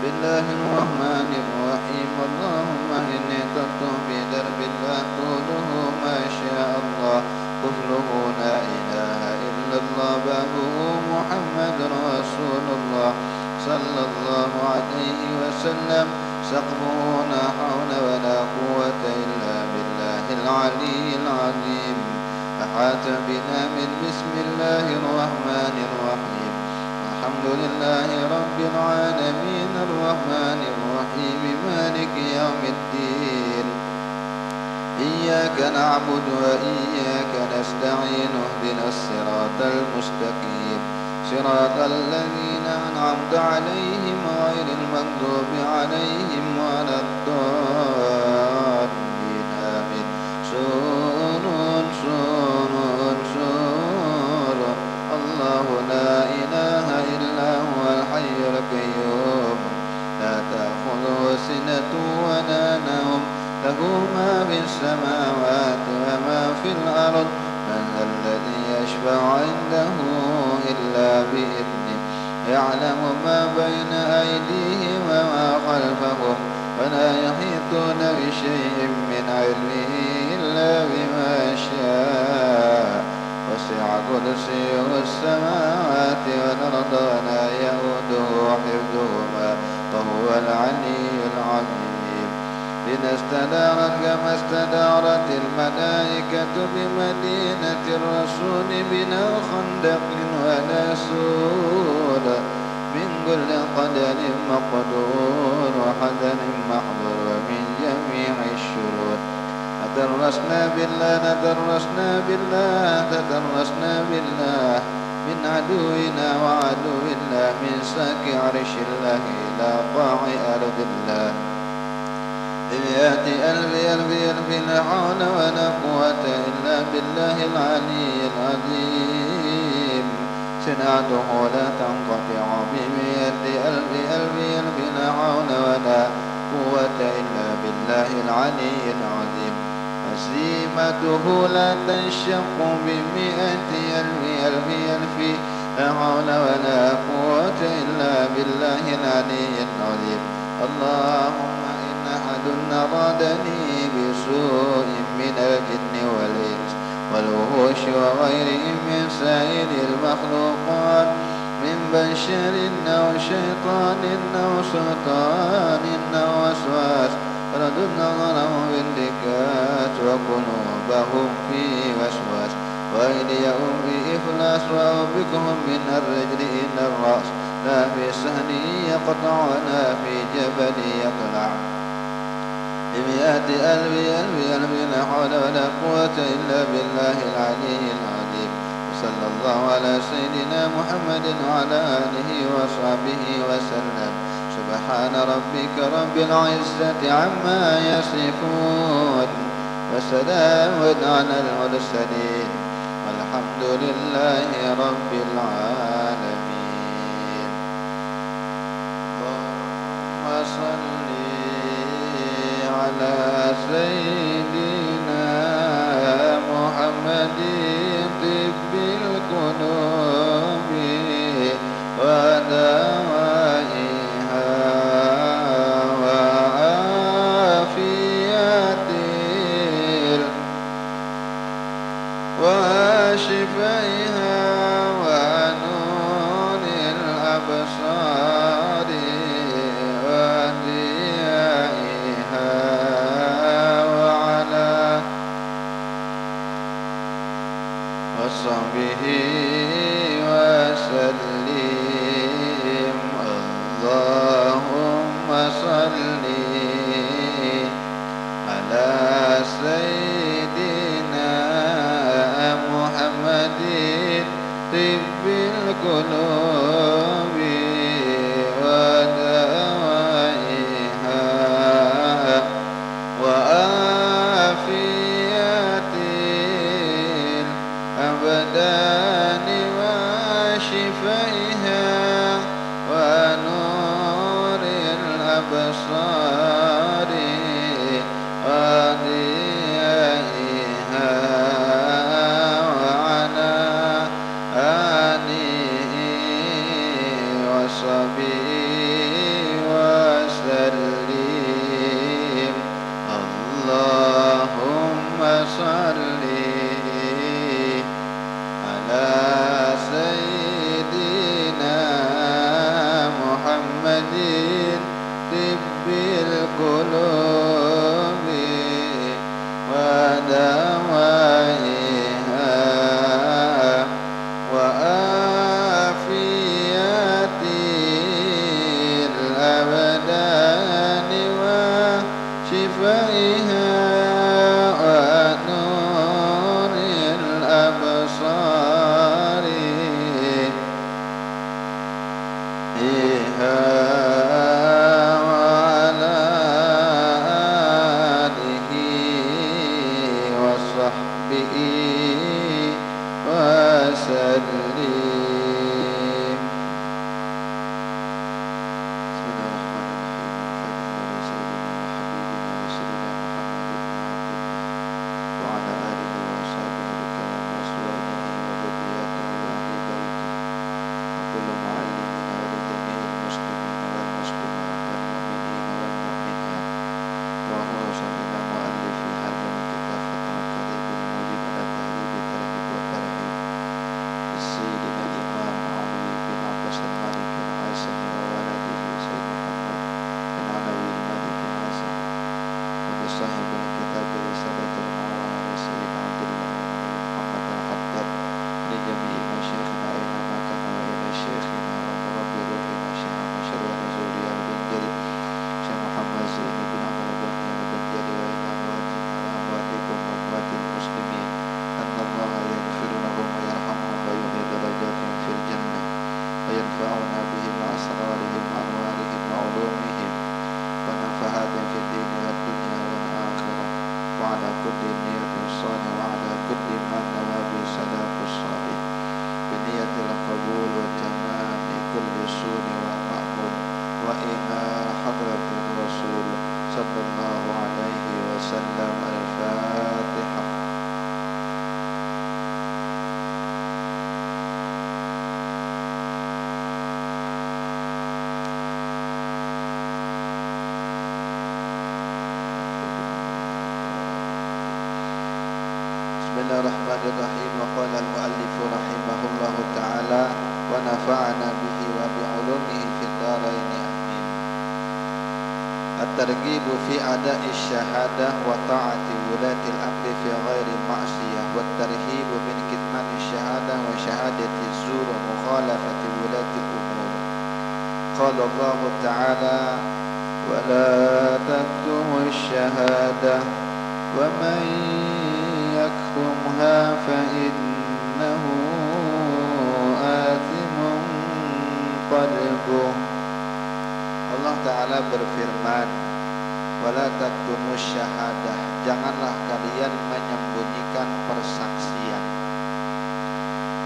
الله الرحمن الرحيم اللهم إني ترت في درب لا طوله ما شاء الله قفله لا إله إلا الله بابه محمد رسول الله صلى الله عليه وسلم سقفه لا حول ولا قوة إلا بالله العلي العظيم أحاط بنا من بسم الله الرحمن الرحيم الحمد لله رب العالمين الرحمن الرحيم مالك يوم الدين إياك نعبد وإياك نستعين اهدنا الصراط المستقيم صراط الذين أنعمت عليهم غير المغضوب عليهم ولا الضالين آمين سور الله لا إله إلا هو الحي القيوم لا تأخذه سنة ولا نوم له ما في السماوات وما في الأرض من ذا الذي يشفع عنده إلا بإذنه يعلم ما بين أيديهم وما خلفهم ولا يحيطون بشيء من علمه إلا بما شاء وسع كرسيه السماوات والأرض ولا يئوده حفظهما وهو العلي العظيم لنستدارت كما استدارت الملائكة بمدينة الرسول بلا خندق ولا سور من كل قدر مقدور وحزن محضور ومن جميع الشرور تدرسنا بالله من عدونا وعدو الله من ساك عرش الله إلى قاع أرض الله إذ يأتي ألف لا حول ولا قوة إلا بالله العلي العظيم سنعته لا تنقطع بمئة ألف لا حول ولا قوة إلا بالله العلي العظيم هزيمته لا تنشق بمئة ألف لا حول ولا قوة إلا بالله العلي العظيم اللهم إن أحد أرادني بسوء من الجن والإنس والوحوش وغيرهم من سائر المخلوقات من بشر أو شيطان أو سلطان أو وسواس فردد نظرهم بالدكات وقلوبهم في وسواس وأيديهم في إفلاس وأوبكهم من الرجل إلى الرأس لا في سهل يقطع ولا في جبل يطلع بمئة ألف لا حول ولا قوة إلا بالله العلي العظيم وصلى الله على سيدنا محمد وعلى آله وصحبه وسلم سبحان ربك رب العزة عما يصفون وسلام على المرسلين والحمد لله رب العالمين اللهم صل على سيدنا محمد طب القلوب ودوائها وشفائها ونور الأبصار وضيائها وعلى وصحبه وسلم اللهم صل على سيدنا محمد طب القلوب ودوائها وعافية الأبدان وشفائها ونور الأبصار وضيائها وعلى آله وصحبه وعلى آله وصحبه وسلم. بسم الله الرحمن الرحيم. الفاتحة لسيدنا وحبيبنا رسولنا محمد بن عبد الله وعلى آله وصحبه الكرام وأزواجه وذرياته وأهل بيته وكل معلمين ولجميع المسلمين والمسلمات والمؤمنين والمؤمنات. اللهم صل على مؤلف هذا الكتاب فتح الطريق الموجب على تهذيب الترغيب والترهيب سيدنا الإمام علي بن عباس المالك العاصمي وولده سيد محمد بن علوي المالك العاصمي ولصاحب الكتاب رسالة المعاونة لسيد عبد الله بن محمد الحداد لجميع مشايخنا أينما كانوا وإلى شيخنا ومربي روحنا شيخ مشر ونزوري البنجري شيخ محمد زين بن عبد الله البنجري وإلى أمواتنا وأمواتكم وأموات المسلمين أن الله يغفر لهم ويرحمهم ويعلي درجاتهم في الجنة وينفعنا بهم وأسرارهم وأنوارهم وعلومهم ونفعات في الدين والدنيا والآخرة وعلى كل نية صالحة وعلى كل ما نوى به صلاة الصالح بنية القبول وتمام كل سون ومأمول وإلى حضرة الرسول صلى الله عليه وسلم. الفاتحة. Bismillahirrahmanirrahim. Wa qala al-muallif rahimahullah ta'ala wa nafa'ana bihi wa bi'ulumihi fid dharain amin. At-targhib fi ada'i syahadah wa ta'ati wulati al-amri fi ghairi ma'siyah wa at-tarhib min kitmani syahadah wa syahadati zur wa mukhalafati wulati al-umur. Qala Allah ta'ala wa la taktumu asy-syahadah wa man yaktumha fa innahu athimun qalbuh. Allah Ta'ala berfirman, wala taktumus syahadah, janganlah kalian menyembunyikan persaksian.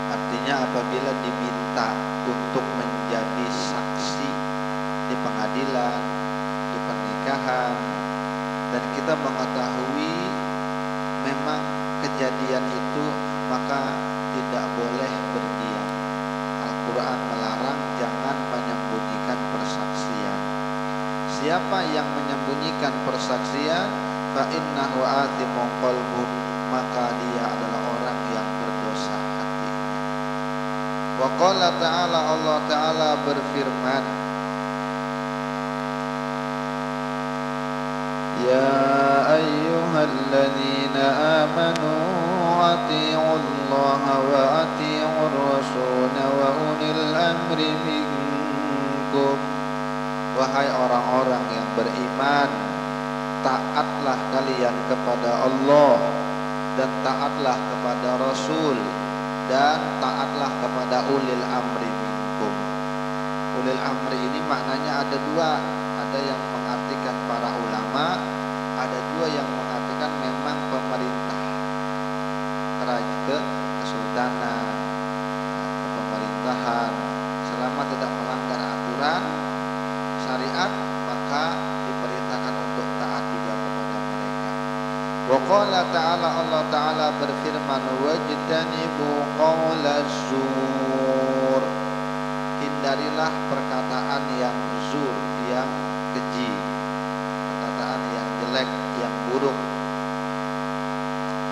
Artinya apabila diminta untuk menjadi saksi di pengadilan, di pernikahan, dan kita mengetahui memang kejadian itu, maka tidak boleh berdiam. Al-Quran melarang jangan menyembunyikan persaksian. Siapa yang menyembunyikan persaksian, fa innahu athimun qalbuh, maka dia adalah orang yang berdosa hatinya. Wa qala ta'ala, Allah Ta'ala berfirman, ya ayyuhalladzina amanu ati'u Allah wa ati'u Rasul wa ulil amri minkum. Wahai orang-orang yang beriman, taatlah kalian kepada Allah dan taatlah kepada Rasul dan taatlah kepada ulil amri minkum. Ulil amri ini maknanya ada dua, ada yang mengartikan para ulama, ada dua yang mengartikan memang pemerintah, kerajaan, kesultanan, pemerintahan. Selama tidak melanggar aturan syariat, maka diperintahkan untuk taat juga kepada mereka. Wa qala ta'ala, Allah Ta'ala berfirman, wajtanibu qawla zur, hindarilah perkataan yang zur, yang keji, perkataan yang jelek, yang buruk.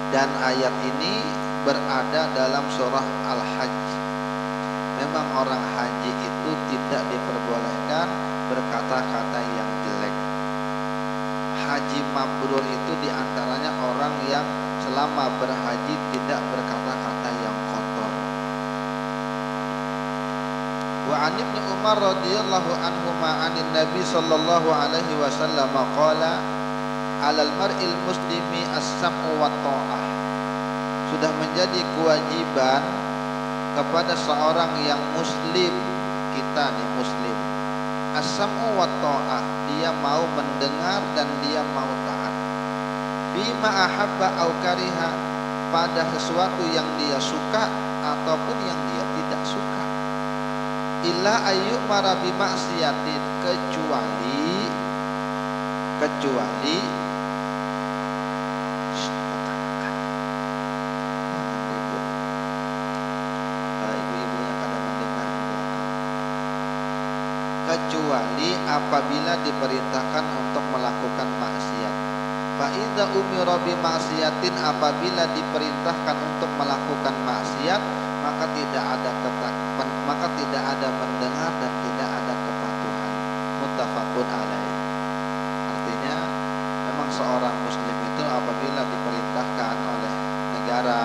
Dan ayat ini berada dalam surah Al-Hajj. Memang orang haji itu tidak diperbolehkan berkata-kata yang jelek. Haji mabrur itu diantaranya orang yang selama berhaji tidak berkata-kata yang kotor. Wa an Ibnu Umar radhiyallahu anhuma anin Nabi sallallahu alaihi wasallam qala alal mar'il muslimi as-sam'u wa ta'ah. Sudah menjadi kewajiban kepada seorang yang muslim kita nih muslim, as-sam'u wa ta'ah, dia mau mendengar dan dia mau taat. Bima ahabba au kariha, pada sesuatu yang dia suka ataupun yang dia tidak suka. Illa ayyumara bi maksiatin, kecuali ibu-ibunya kadang mendengar di belakang. Kecuali apabila diperintahkan untuk melakukan maksiat. Fa idza umira bi maksiatin, apabila diperintahkan untuk melakukan maksiat, maka tidak ada mendengar dan tidak ada kepatuhan. Muttafaqun alaih. Artinya memang seorang muslim itu apabila diperintahkan oleh negara,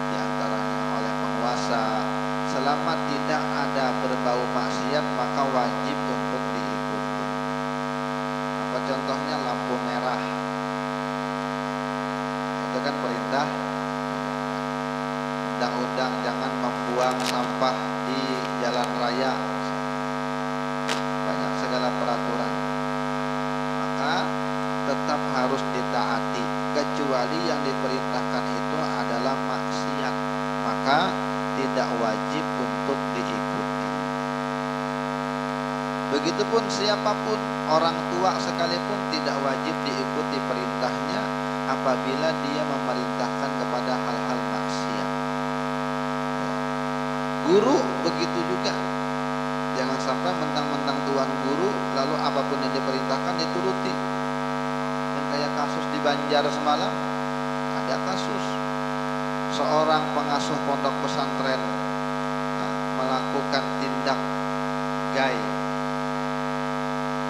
diantaranya oleh penguasa, selama tidak ada berbau maksiat maka wajib untuk diikuti. Apa contohnya? Lampu merah, itu kan perintah undang-undang, jangan membuang sampah di jalan raya, banyak segala peraturan, maka tetap harus ditaati, kecuali yang diperintahkan itu adalah maksiat, maka tidak wajib untuk diikuti. Begitupun siapapun, orang tua sekalipun tidak wajib diikuti perintahnya apabila dia memerintahkan kepada hal-hal maksiat. Guru begitu juga, jangan sampai mentang-mentang tuan guru lalu apapun yang diperintahkan dituruti. Yang kayak kasus di Banjar semalam, ada kasus seorang pengasuh pondok pesantren melakukan tindak gay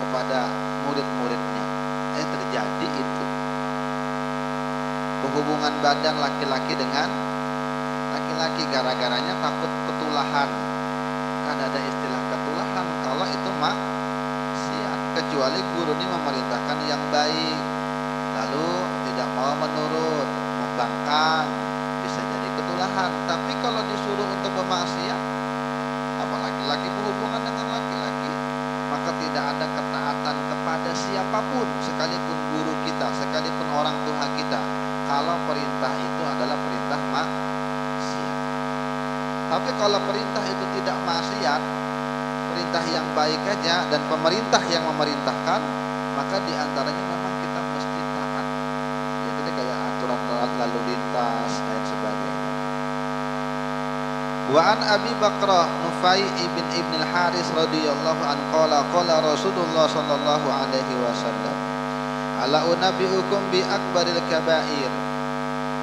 kepada murid-muridnya. Terjadi itu hubungan badan laki-laki dengan laki-laki, gara-garanya takut ketulahan. Kan ada istilah ketulahan kalau itu maksiat, kecuali guru ini memerintahkan yang baik lalu tidak mau menurut, membangkang, bisa jadi ketulahan. Tapi kalau disuruh untuk bermaksiat, apa laki-laki berhubungan dengan laki-laki, maka tidak ada ketaatan kepada siapapun, sekalipun guru kita, sekalipun orang tua kita, kalau perintah itu adalah perintah maksiat. Tapi kalau perintah itu tidak maksiat, perintah yang baik aja, dan pemerintah yang memerintahkan, maka diantaranya memang kita mesti taat. Itu kayak aturan lalu lintas dan sebagainya. Wa an Abi Bakrah Nufai ibn al-Haris radhiyallahu an qala Rasulullah sallallahu alaihi wasallam, ala unabbiukum bi akbaril kabair.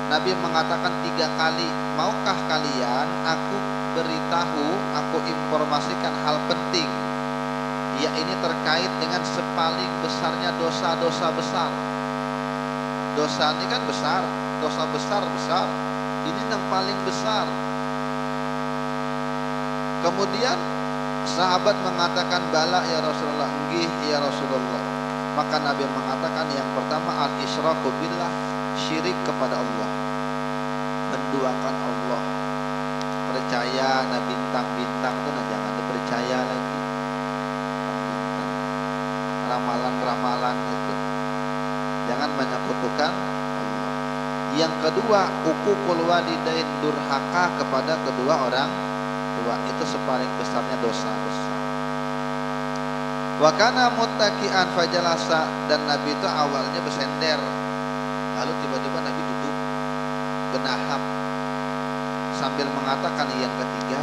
Nabi mengatakan 3 kali, maukah kalian aku beritahu, aku informasikan hal penting, ya ini terkait dengan sepaling besarnya dosa-dosa besar. Dosa ini kan besar, dosa besar, ini yang paling besar. Kemudian sahabat mengatakan, bala ya Rasulullah, nggih ya Rasulullah. Maka Nabi mengatakan yang pertama al-isyraku billah, syirik kepada Allah, menduakan Allah. Percaya nah bintang-bintang itu nah jangan dipercaya lagi. Bintang, ramalan-ramalan itu jangan menyekutukan Allah. Yang kedua, uququl walidain, durhaka kepada kedua orang tua, itu sepaling besarnya dosa besar. Wa kana muttaqian fajalasa, dan Nabi itu awalnya bersender, lalu tiba-tiba Nabi duduk benahap sambil mengatakan yang ketiga,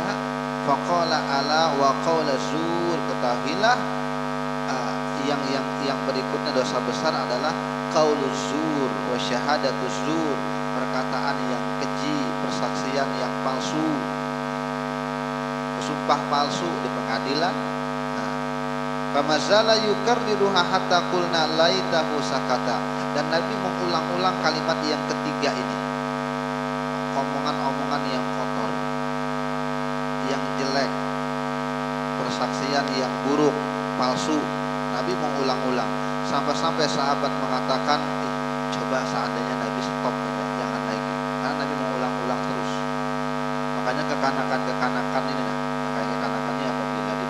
faqala ala wa qaula zur, ketahuilah yang berikutnya dosa besar adalah qauluz zur wa syahadatuz zur, perkataan yang keji, persaksian yang palsu, sumpah palsu di pengadilan. Famazala yukarriruha hatta qulna laitahu sakata, dan Nabi mengulang-ulang kalimat yang ketiga ini, omongan-omongan yang kotor, yang jelek, persaksian yang buruk, palsu. Nabi mengulang-ulang sampai-sampai sahabat mengatakan, coba seandainya Nabi stop aja, jangan lagi, karena Nabi mengulang-ulang terus. Makanya kekanakan ini, nah, kayak kekanakannya apabila di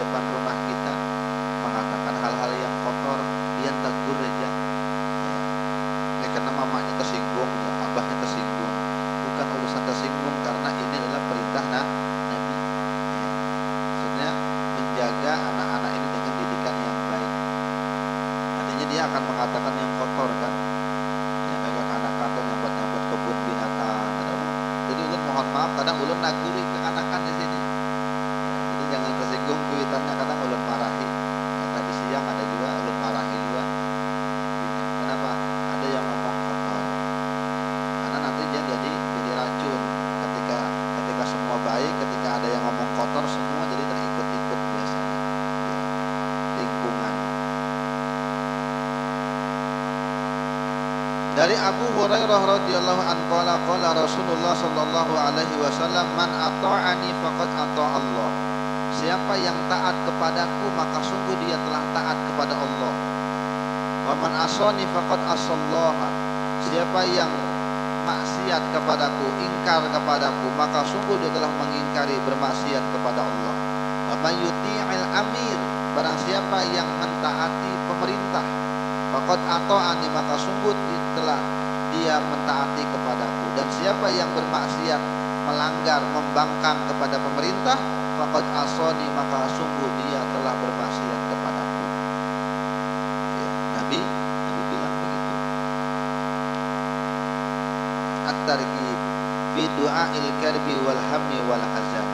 akan mengatakan yang kotor kan, yang kayak kanakan tuh nyambat-nyambat kebun binatang. Jadi ulun mohon maaf kadang ulun naguri kekanakan di sini. Jadi jangan tersinggung kuitannya, kadang ulun marahi. Yang tadi siang ada juga ulun marahi juga. Kenapa? Ada yang ngomong kotor. Karena nanti dia jadi racun. Ketika semua baik, ketika ada yang ngomong kotor semua jadi terikut-ikut biasanya. Lingkungan. Dari Abu Hurairah radhiyallahu anhu qala Rasulullah sallallahu alaihi wasallam man ata'ani faqad ata'a Allah. Siapa yang taat kepadaku maka sungguh dia telah taat kepada Allah. Wa man asani faqad asallaha. Siapa yang maksiat kepadaku, ingkar kepadaku, maka sungguh dia telah mengingkari bermaksiat kepada Allah. Wa may yuti'il amir, barang siapa yang mentaati pemerintah, faqad ata'ani maka sungguh telah dia mentaati kepadaku. Dan siapa yang bermaksiat, melanggar, membangkang kepada pemerintah, faqad asani maka sungguh dia telah bermaksiat kepadaku. Ya, Nabi bilang begitu. At-targhib fi du'ail karbi wal hammi wal hazan.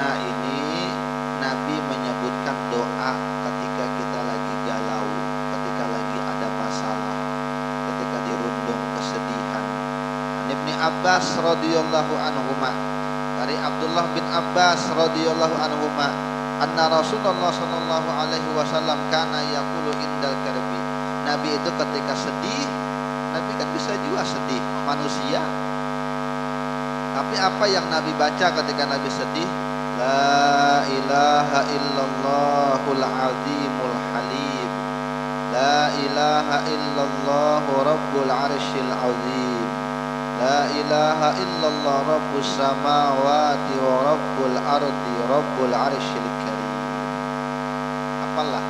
Nah, ini Nabi menyebutkan doa ketika kita lagi galau, ketika lagi ada masalah, ketika dirundung kesedihan. Ibnu Abbas radhiyallahu anhuma, dari Abdullah bin Abbas radhiyallahu anhuma, anna Rasulullah sallallahu alaihi wasallam kana yaqulu indal karbi. Nabi itu ketika sedih, Nabi kan bisa juga sedih, manusia. Tapi apa yang Nabi baca ketika Nabi sedih? La ilaha illallahul azimul halim. La ilaha illallah rabbul arsyil azim. La ilaha illallah rabbus samawati wa rabbul ardi rabbul arsyil karim. Apalah?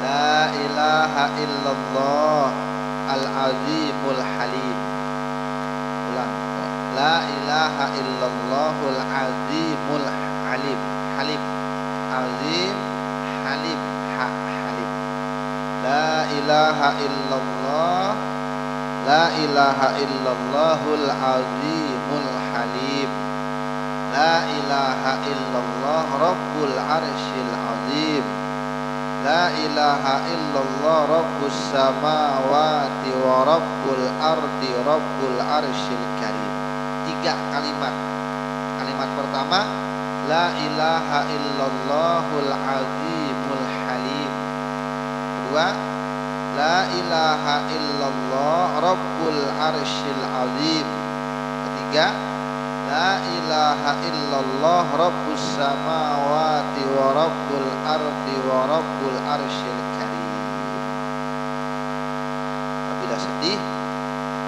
La ilaha illallah al-azimul halim. Ulang. La ilaha illallahul azimul halim. Halim. Azim, halim, halim. La ilaha illallah. La ilaha illallahul azimul halim. La ilaha illallah rabbul arsyil azim. La ilaha illallah rabbus samawati wa rabbul ardi rabbul arsyil karim. 3 kalimat. Kalimat pertama, la ilaha illallahul azimul halim. Kedua, la ilaha illallah rabbul arsyil azim. Ketiga, la ilaha illallah rabbus samawati wa rabbul ardi wa rabbul arsyil karim. Apabila sedih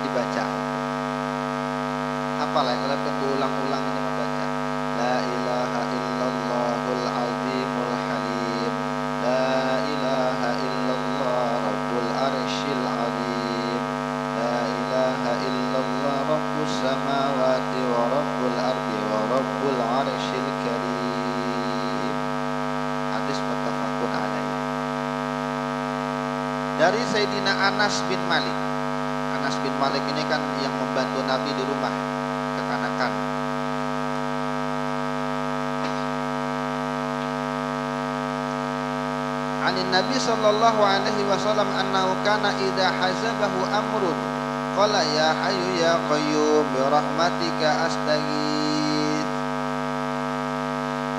dibaca. Apalah yang kalian berulang-ulang ini membaca. La ilaha illallahul azimul halim. La ilaha illallah rabbul arsyil azim. La ilaha illallah rabbus samawati wa rabbul ardi wa rabbul arsyil karim. Hadis muttafaqun alaih. Dari Sayyidina Anas bin Malik. Anas bin Malik ini kan yang membantu Nabi di rumah kekanakan. Anin Nabi sallallahu alaihi wasallam annahu kana idza hazabahu amrun qala ya hayyu ya qayyum bi rahmatika astaghits.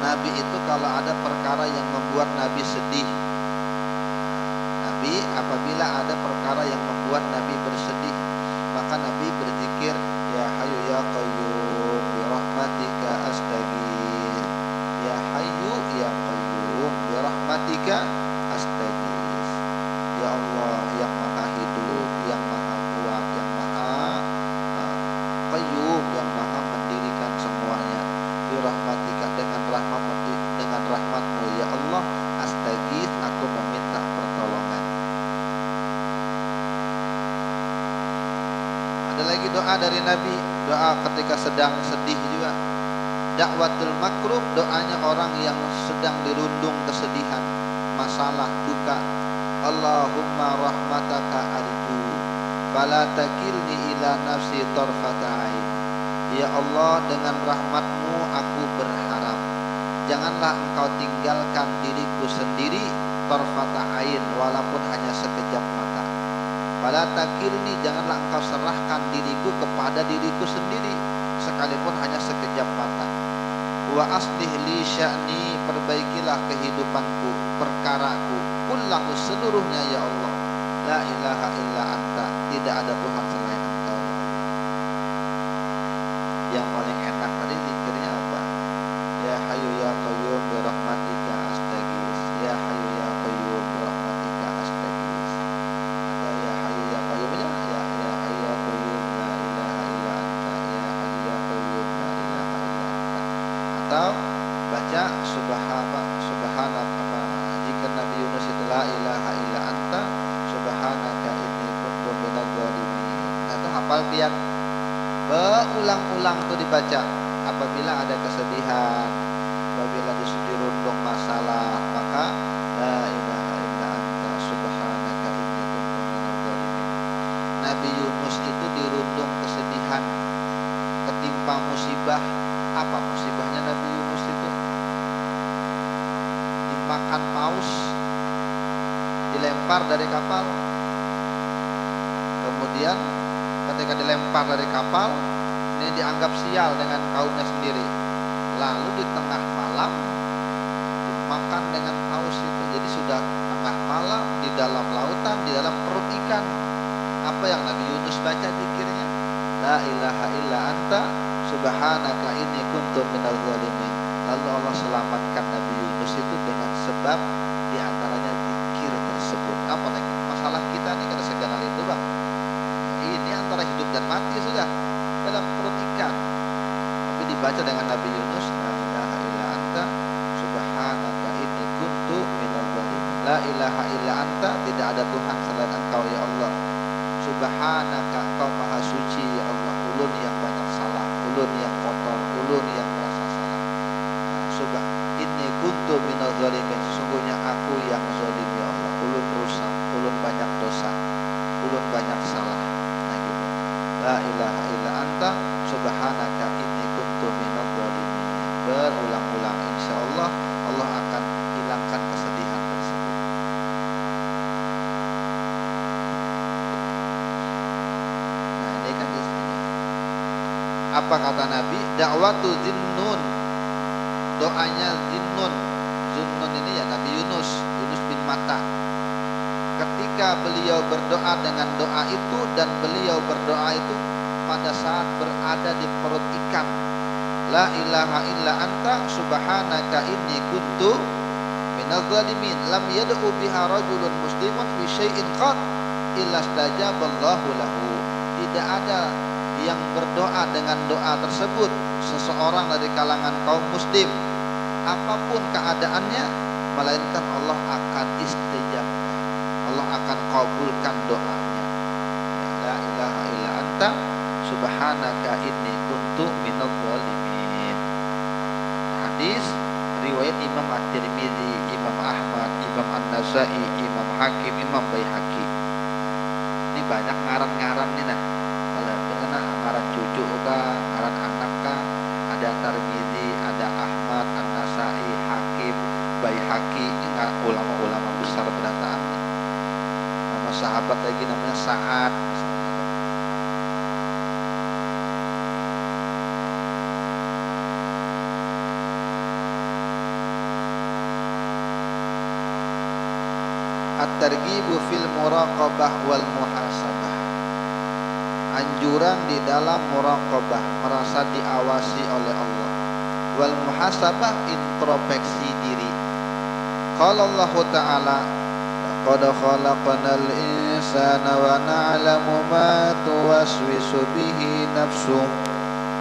Nabi itu kalau ada perkara yang membuat Nabi sedih, Nabi apabila ada perkara yang membuat Nabi bersedih, maka Nabi berzikir ya hayyu ya qayyum bi rahmatika astaghits. Ya hayyu ya qayyum bi rahmatika astaghits. Ya Allah yang maha hidup, yang maha kuat, yang maha qayyum, yang maha mendirikan semuanya. Bi rahmatika, dengan rahmatmu ya Allah, astaghits, aku meminta pertolongan. Ada lagi doa dari Nabi, doa ketika sedang sedih juga. Dakwatul makrub, doanya orang yang sedang dirundung kesedihan. masalah, duka. Allahumma rahmataka arju fala takilni ila nafsi tarfata ain. Ya Allah, dengan rahmatmu aku berharap, janganlah engkau tinggalkan diriku sendiri tarfata ain, walaupun hanya sekejap mata. Fala takilni, janganlah engkau serahkan diriku kepada diriku sendiri sekalipun hanya sekejap mata. Wa aslih li sya'ni, perbaikilah kehidupanku, perkaraku, kullahu, seluruhnya ya Allah. La ilaha illa anta, tidak ada Tuhan selain engkau. Yang paling enak tadi zikirnya apa? Ya Hayyu ya Qayyum bi rahmatika astaghits. Ya Hayyu ya Qayyum bi rahmatika astaghits. Atau ya Hayyu ya Qayyum aja. Ya Hayyu ya Qayyum la ilaha illa anta. Ya Hayyu ya Qayyum la ilaha illa anta. Atau baca subhanaka, jika Nabi Yunus itu la ilaha illa anta subhanaka inni kuntu minadz zalimin. Nah, itu hafal pian. Berulang-ulang tuh dibaca apabila ada kesedihan, apabila dirundung masalah, maka la ilaha illa anta subhanaka inni kuntu minadz zalimin. Nabi Yunus itu dirundung kesedihan, ketimpa musibah. Apa musibahnya Nabi Yunus itu? Dimakan paus, dilempar dari kapal. Kemudian ketika dilempar dari kapal, ini dianggap sial dengan kaumnya sendiri. Lalu di tengah malam dimakan dengan paus itu. Jadi sudah tengah malam di dalam lautan, di dalam perut ikan. Apa yang Nabi Yunus baca zikirnya? La ilaha illa anta subhanaka inni kuntu minadz zalimin. Lalu Allah selamatkan Nabi Yunus itu dengan sebab diantaranya zikir tersebut. Apa lagi? Masalah kita nih kada seganal itu bang. Ini antara hidup dan mati sudah dalam perut ikan. Tapi dibaca dengan Nabi Yunus, la ilaha illa anta subhanaka inni kuntu minadz zalimin. La ilaha illa anta, tidak ada Tuhan selain engkau ya Allah. Subhanaka, engkau maha suci ya Allah. Ulun yang banyak salah, ulun yang kotor, ulun yang merasa salah. Subhan inni kuntu minadz zalimin, sesungguhnya aku yang zalim ya Allah. Ulun rusak, ulun banyak dosa, ulun banyak salah. Nah gitu. La ilaha illa anta subhanaka inni kuntu minadz zalimin. Berulang-ulang, insyaallah Allah akan hilangkan kesedihan tersebut. Nah ini kan di sini. Apa kata Nabi? Da'watu Zinnun, doanya Zinnun. Zinnun ini ya Nabi Yunus bin Matta. Ketika beliau berdoa dengan doa itu, dan beliau berdoa itu pada saat berada di perut ikan. La ilaha illa anta subhanaka inni kuntu minadz zalimin. Lam yad'u biha rajulun muslimun fi syai'in qad illa istajaballahu lahu. Tidak ada yang berdoa dengan doa tersebut seseorang dari kalangan kaum muslim, apapun keadaannya, melainkan Allah akan istijabah, Allah akan kabulkan doanya. La ilaha illa anta subhanaka inni kuntu minadz zalimin. Hadis riwayat Imam At-Tirmidzi, Imam Ahmad, Imam An-Nasai, Imam Hakim, Imam Baihaqi. Ini banyak ngaran-ngaran nih nah. Kalau ngaran cucu kah, ngaran anak kah, ada Tirmidzi, ada Ahmad, An-Nasai, Hakim, Baihaqi. Ini ulama-ulama besar berataan. Nama sahabat lagi namanya Sa'ad. At-targhibu fil muraqabah wal muhasabah. Anjuran di dalam muraqabah, merasa diawasi oleh Allah. Wal muhasabah, introspeksi diri. Qala Allah Ta'ala, laqad khalaqnal insana wa na'lamu ma tuwaswisu bihi nafsuhu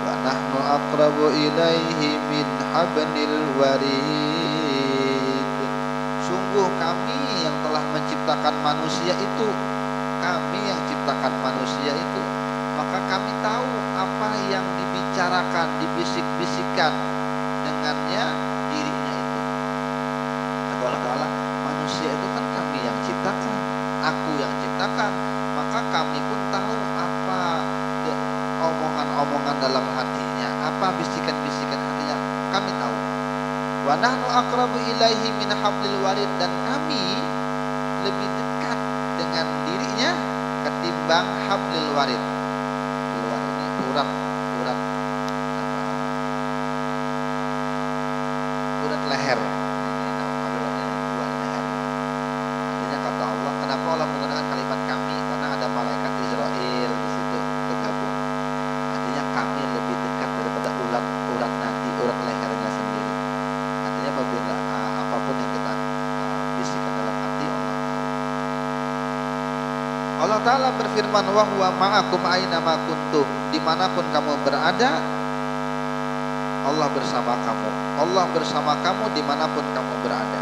wa nahnu aqrabu ilaihi min hablil warid. Sungguh kami yang telah menciptakan manusia itu, kami yang ciptakan manusia itu, maka kami tahu apa yang dibicarakan, dibisik-bisikan dengannya dirinya itu. Kata Allah Ta'ala, Wa nahnu aqrabu ilaihi min hablil warid, dan kami lebih dekat dengan dirinya ketimbang hablil warid. Hablil warid ini urat apa? Urat leher. Ini hablil warid ini buat leher. Artinya kata Allah, kenapa Allah menggunakan kalimat kami? Karena ada malaikat Israel di situ tergabung. Artinya kami lebih dekat daripada urat nanti, urat lehernya sendiri. Artinya apabila apapun yang kita bisikan dalam hati, Allah tahu. Allah Ta'ala berfirman, wa huwa ma'akum aina ma kuntum, dimanapun kamu berada, Allah bersama kamu. Allah bersama kamu dimanapun kamu berada.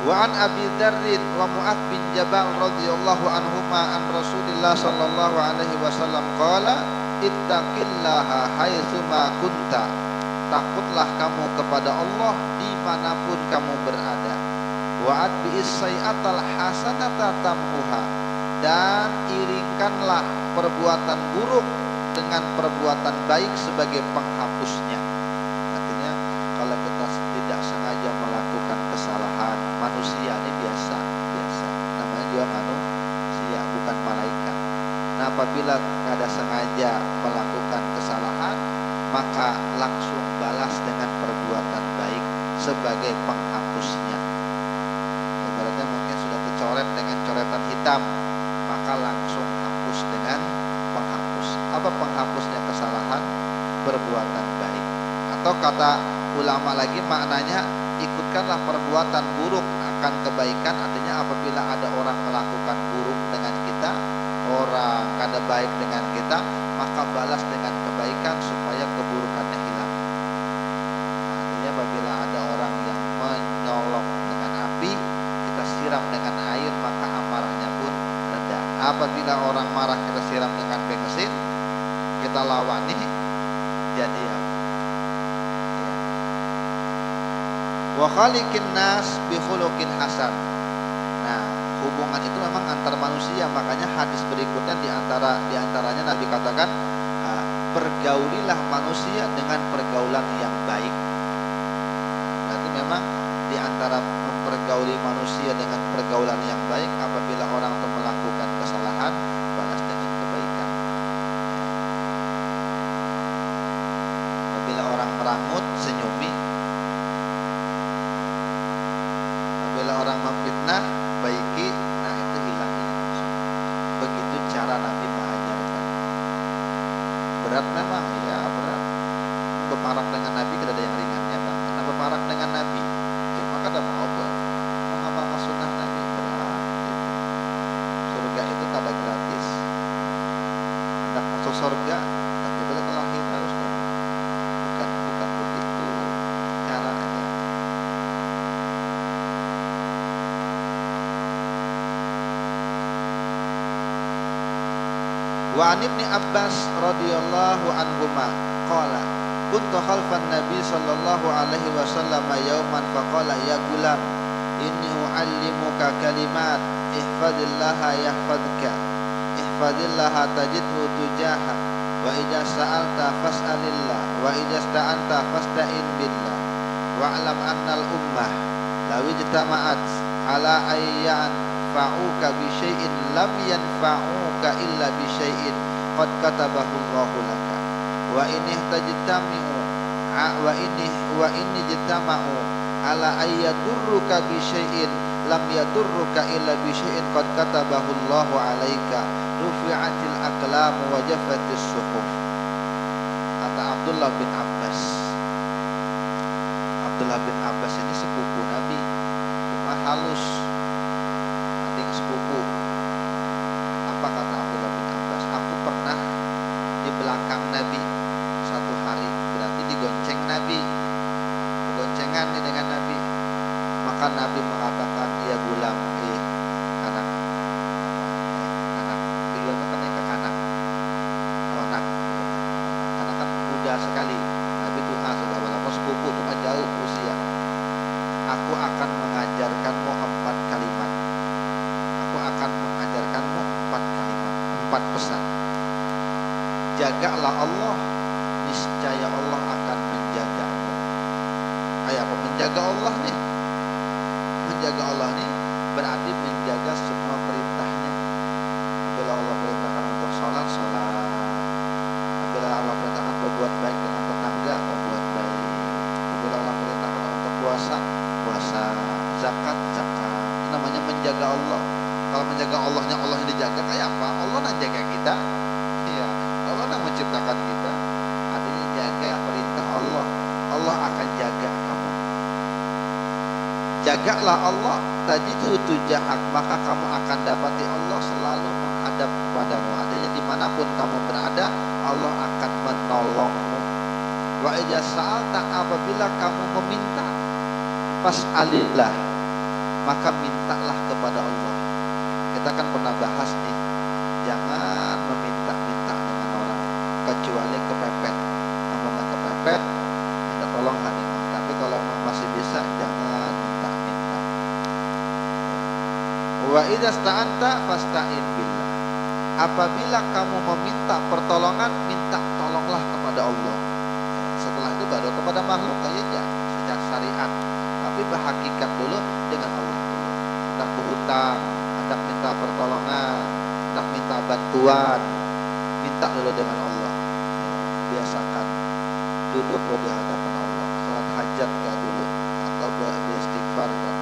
Wa an Abi Dzarrin wa Mu'adz bin Jabal radhiyallahu anhuma an Rasulillah sallallahu alaihi wasallam qala ittaqillaha haitsu ma kunta, takutlah kamu kepada Allah dimanapun kamu berada. Wa atbi'is sayyi'atal hasanata tamhuha, dan iringkanlah perbuatan buruk dengan perbuatan baik sebagai penghapusnya. Artinya kalau kita tidak sengaja melakukan kesalahan, manusia ini biasa, namanya juga manusia, bukan malaikat. Nah, apabila ada sengaja melakukan kesalahan, maka langsung balas dengan perbuatan baik sebagai penghapusnya. Ibaratnya mungkin sudah tercoret dengan coretan hitam, maka langsung hapus dengan penghapus. Apa penghapusnya kesalahan? Perbuatan baik. Atau kata ulama lagi maknanya, ikutkanlah perbuatan buruk akan kebaikan. Artinya apabila ada orang melakukan buruk dengan kita, orang kada baik dengan kita, maka balas dengan kebaikan supaya keburukannya hilang. Artinya apabila ada orang yang menyolok dengan api, kita siram dengan air, maka amarahnya pun reda. Apabila orang marah, kita siram dengan bensin, kita lawani, jadi apa? Wa khaliqin nas bi khuluqin hasan. Nah, hubungan itu memang antar manusia, makanya hadis berikutnya diantaranya Nabi katakan, pergaulilah manusia dengan pergaulan yang baik. Berarti memang diantara mempergauli manusia dengan pergaulan yang baik, apabila orang itu melakukan kesalahan, balas dengan kebaikan. Apabila orang merangut, senyumi. Apabila orang memfitnah, baiki. Nah, itu hilangin. Begitu cara Nabi mengajarkan. Berat memang, ya berat. Berparak dengan Nabi tidak ada yang ringannya, Bang. Karena berparak dengan Nabi, cuma kada mau mengamalkan sunnah Nabi, berat. Gitu. Surga itu kada gratis. Hendak masuk surga, tapi itu kelahir harus dong. Bukan begitu caranya. Wa an Ibni Abbas radhiyallahu anhuma qala kuntu khalfan nabi sallallahu alaihi wasallam yauman faqala ya gulam inni uallimuka kalimat ihfazillaha yahfazka ihfazillaha tajidhu tujaha wa idza sa'alta fas'alillah wa idza ista'anta fasta'in billah wa'lam annal ummah law ijtama'at ala ayyan fa'uka bi syai'in lam yanfa'uka illa bi syai'in qad katabahu Allahu laka wa inni tajtami'u wa inni jitama'u ala ayyadurruka bi syai'in lam yadurruka illa bi syai'in qad katabahu Allahu 'alaika rufi'atil aqlam wa jaffatis suhuf. Kata Abdullah bin Abbas. Abdullah bin Abbas ini sepupu Nabi, cuma halus, ating sepupu. Apa kata Abdullah bin Abbas? Aku pernah di belakang Nabi satu hari, berarti digonceng Nabi, goncengan nih dengan Nabi. Maka Nabi mengatakan, ya gulam, anak, beliau katanya ke anak, anak, karena kan muda sekali. Nabi Tuhan sudah walaupun sepupu, cuma jauh usia. Aku akan mengajarkanmu 4 kalimat. Aku akan mengajarkanmu 4 kalimat, 4 pesan. Jagalah Allah, niscaya Allah akan menjaga Allah nih. Menjaga Allah nih berarti menjaga semua perintahnya. Apabila Allah perintahkan untuk sholat, sholat. Apabila Allah perintahkan berbuat baik dengan tetangga, berbuat baik. Apabila Allah perintahkan untuk puasa, puasa. Zakat, zakat. Itu namanya menjaga Allah. Kalau menjaga Allahnya, Allah yang dijaga kayak apa? Allah yang jaga kita. Iya, Allah yang menciptakan kita. Artinya jaga perintah Allah. Allah akan jaga kamu. Jagalah Allah tadi itu tujahak, maka kamu akan dapati Allah selalu menghadap kepadamu. Artinya dimanapun kamu berada, Allah akan menolongmu. Wa idza sa'alta, apabila kamu meminta, fas'alillah, maka mintalah kepada Allah. Kita kan pernah bahas nih, jangan meminta-minta dengan orang kecuali kepepet. Kalau nggak kepepet, minta tolong hadir. Tapi kalau masih bisa, jangan minta-minta. Wa idza sta'anta fasta'in billah. Apabila kamu meminta pertolongan, minta tolonglah kepada Allah. Setelah itu baru kepada makhluk aja sejak syariat. Tapi berhakikat dulu dengan Allah dulu. Hendak berhutang, hendak minta pertolongan, hendak minta bantuan, minta dulu dengan Allah. Biasakan duduk di hadapan Allah, salat hajat gak dulu atau beristighfar kan.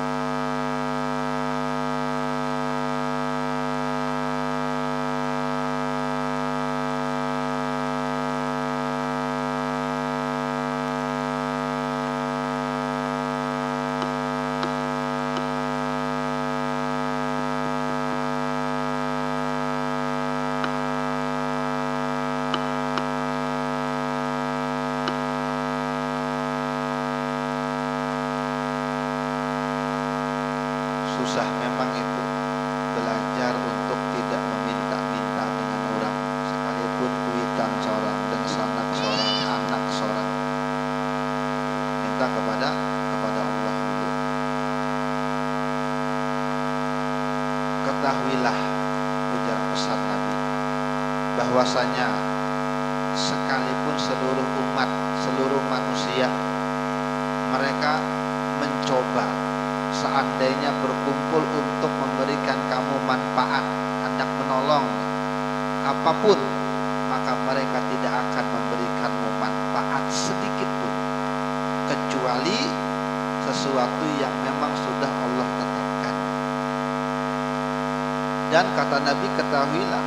Susah memang itu belajar untuk tidak meminta-minta dengan orang, sekalipun kuitan seorang dan sanak seorang, anak seorang. Minta kepada Allah dulu. Ketahuilah, ujar pesan Nabi, bahwasanya sekalipun seluruh umat, seluruh manusia, mereka mencoba seandainya berkumpul untuk memberikan kamu manfaat, hendak menolong apapun, maka mereka tidak akan memberikanmu manfaat sedikit pun, kecuali sesuatu yang memang sudah Allah tetapkan. Dan kata Nabi, ketahuilah,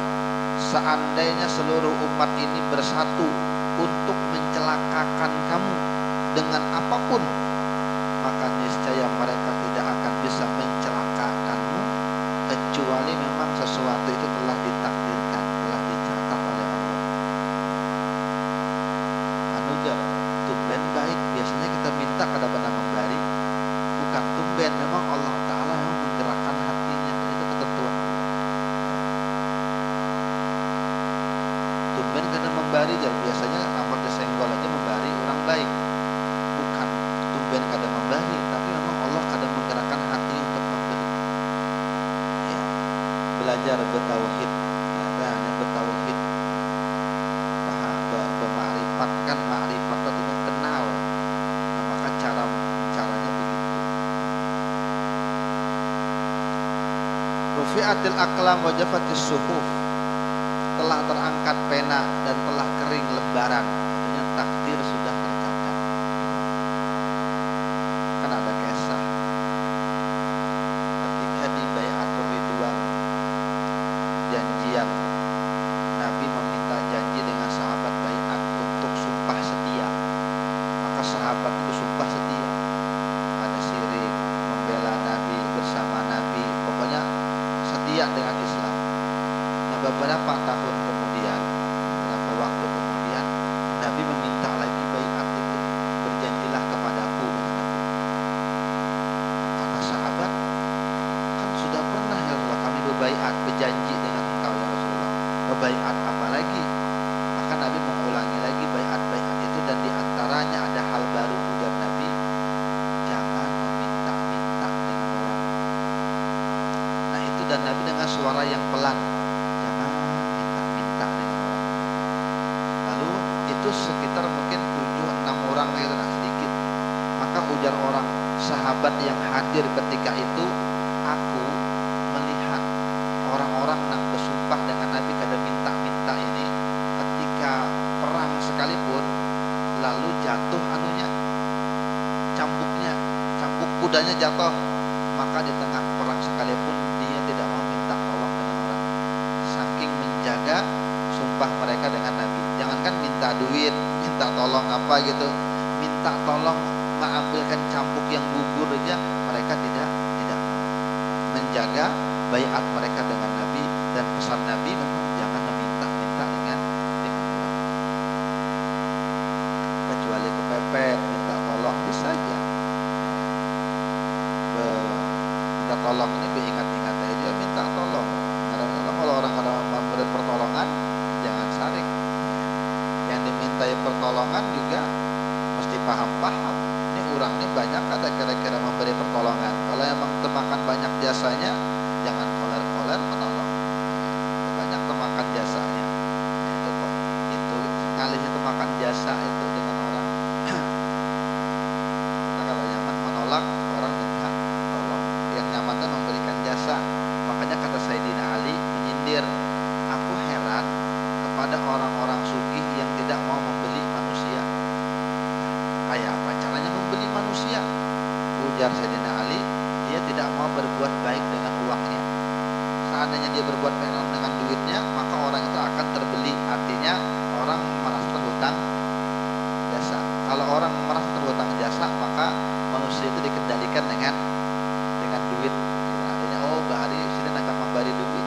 seandainya seluruh umat ini bersatu untuk mencelakakan kamu dengan apapun, maka niscaya mereka tidak akan bisa mencelakakanmu, kecuali memang sesuatu itu telah ditakdirkan, telah dicatat oleh Allah. Anugerah tumben baik, biasanya kita minta kada pernah memberi, bukan tumben, memang Allah Ta'ala yang menggerakkan hatinya, itu ketentuan Allah. Tumben kada memberi, jadi biasanya amat disenggol aja memberi orang baik, bukan tumben kada memberi, tapi memang Allah kadang menggerakkan hati untuk memberi. Ya, belajar bertauhid, ya, hanya bertauhid, berma'rifatkan, ma'rifat itu kenal. Nah, maka caranya begitu. Rufi'atil aqlam wa jafatis suhuf, telah terangkat pena dan telah kering lembaran. Artinya takdir sudah tercatat. Kan ada kisah ketika di Bai'atul Ridwan, janjian, Nabi meminta janji dengan sahabat bai'at untuk sumpah setia. Maka sahabat itu sumpah setia, ada syirik, membela Nabi, bersama Nabi, pokoknya setia dengan Islam. Nah, beberapa tahun kemudian, beberapa waktu kemudian, Nabi meminta lagi bai'at itu, berjanjilah kepadaku. Kata sahabat, kan sudah pernah ya Rasulullah kami berbai'at, berjanji dengan engkau ya Rasulullah, berbai'at apa lagi? Maka Nabi mengulangi lagi bai'at-bai'at itu, dan diantaranya ada hal baru, ujar Nabi, jangan meminta-minta dengan orang. Nah itu, dan Nabi dengan suara yang pelan, jangan minta-minta dengan orang. Lalu itu sekitar mungkin 7-6 orang gitu, nah sedikit. Maka ujar orang, sahabat yang hadir ketika itu, aku melihat orang-orang yang bersumpah dengan Nabi kada minta-minta ini ketika perang sekalipun lalu jatuh anunya, cambuknya, cambuk kudanya jatuh, maka di tengah perang sekalipun dia tidak mau minta tolong dengan orang, saking menjaga sumpah mereka dengan Nabi. Jangankan minta duit, minta tolong apa gitu, minta tolong mengambilkan cambuk yang gugur aja mereka tidak mau. Menjaga baiat mereka dengan Nabi, dan pesan Nabi memang jangan meminta-minta dengan orang, kecuali kepepet minta tolong bisa aja. Minta tolong ini beringat-ingat aja, minta tolong. Kadang-kadang kalau orang memberi pertolongan jangan saring. Yang dimintai pertolongan juga mesti paham-paham. Ini orang ini banyak ada kira-kira memberi pertolongan. Kalau emang termakan banyak jasanya, jangan koler-koler menolong. Banyak termakan jasanya. Itu kok itu ngalihnya termakan jasa itu dengan orang. Kita kalau nyaman menolak, orang minta tolong. Yang nyaman itu memberikan jasa. Makanya kata Sayyidina Ali menyindir, aku heran kepada orang-orang sugih yang tidak mau membeli manusia. Kayak apa caranya membeli manusia? Ujar Sayyidina Ali, dia tidak mau berbuat baik dengan uangnya. Seandainya dia berbuat baik dengan duitnya, maka orang itu akan terbeli. Artinya orang merasa terhutang jasa. Kalau orang merasa terhutang jasa, maka manusia itu dikendalikan dengan duit. Artinya oh bahari sudah nak memberi duit.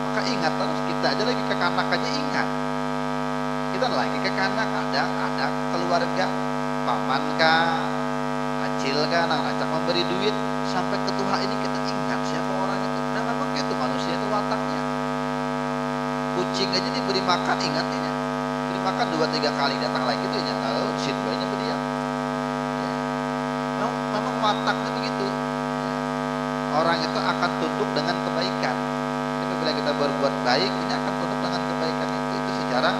Maka ingat terus, kita aja lagi kekanak aja ingat. Kita lagi kekanak ada keluarga, paman kah, acil kah, ngajak memberi duit, sampai ke Tuhan ini kita ingat siapa orang itu. Nah memang itu manusia itu wataknya. Kucing aja diberi makan ingatnya, beri makan 2-3 kali datang lagi itu ya, lalu di situ aja berdiam. Ya. Memang wataknya begitu. Ya. Orang itu akan tunduk dengan kebaikan. Jadi bila kita berbuat baik, ini akan tunduk dengan kebaikan itu secara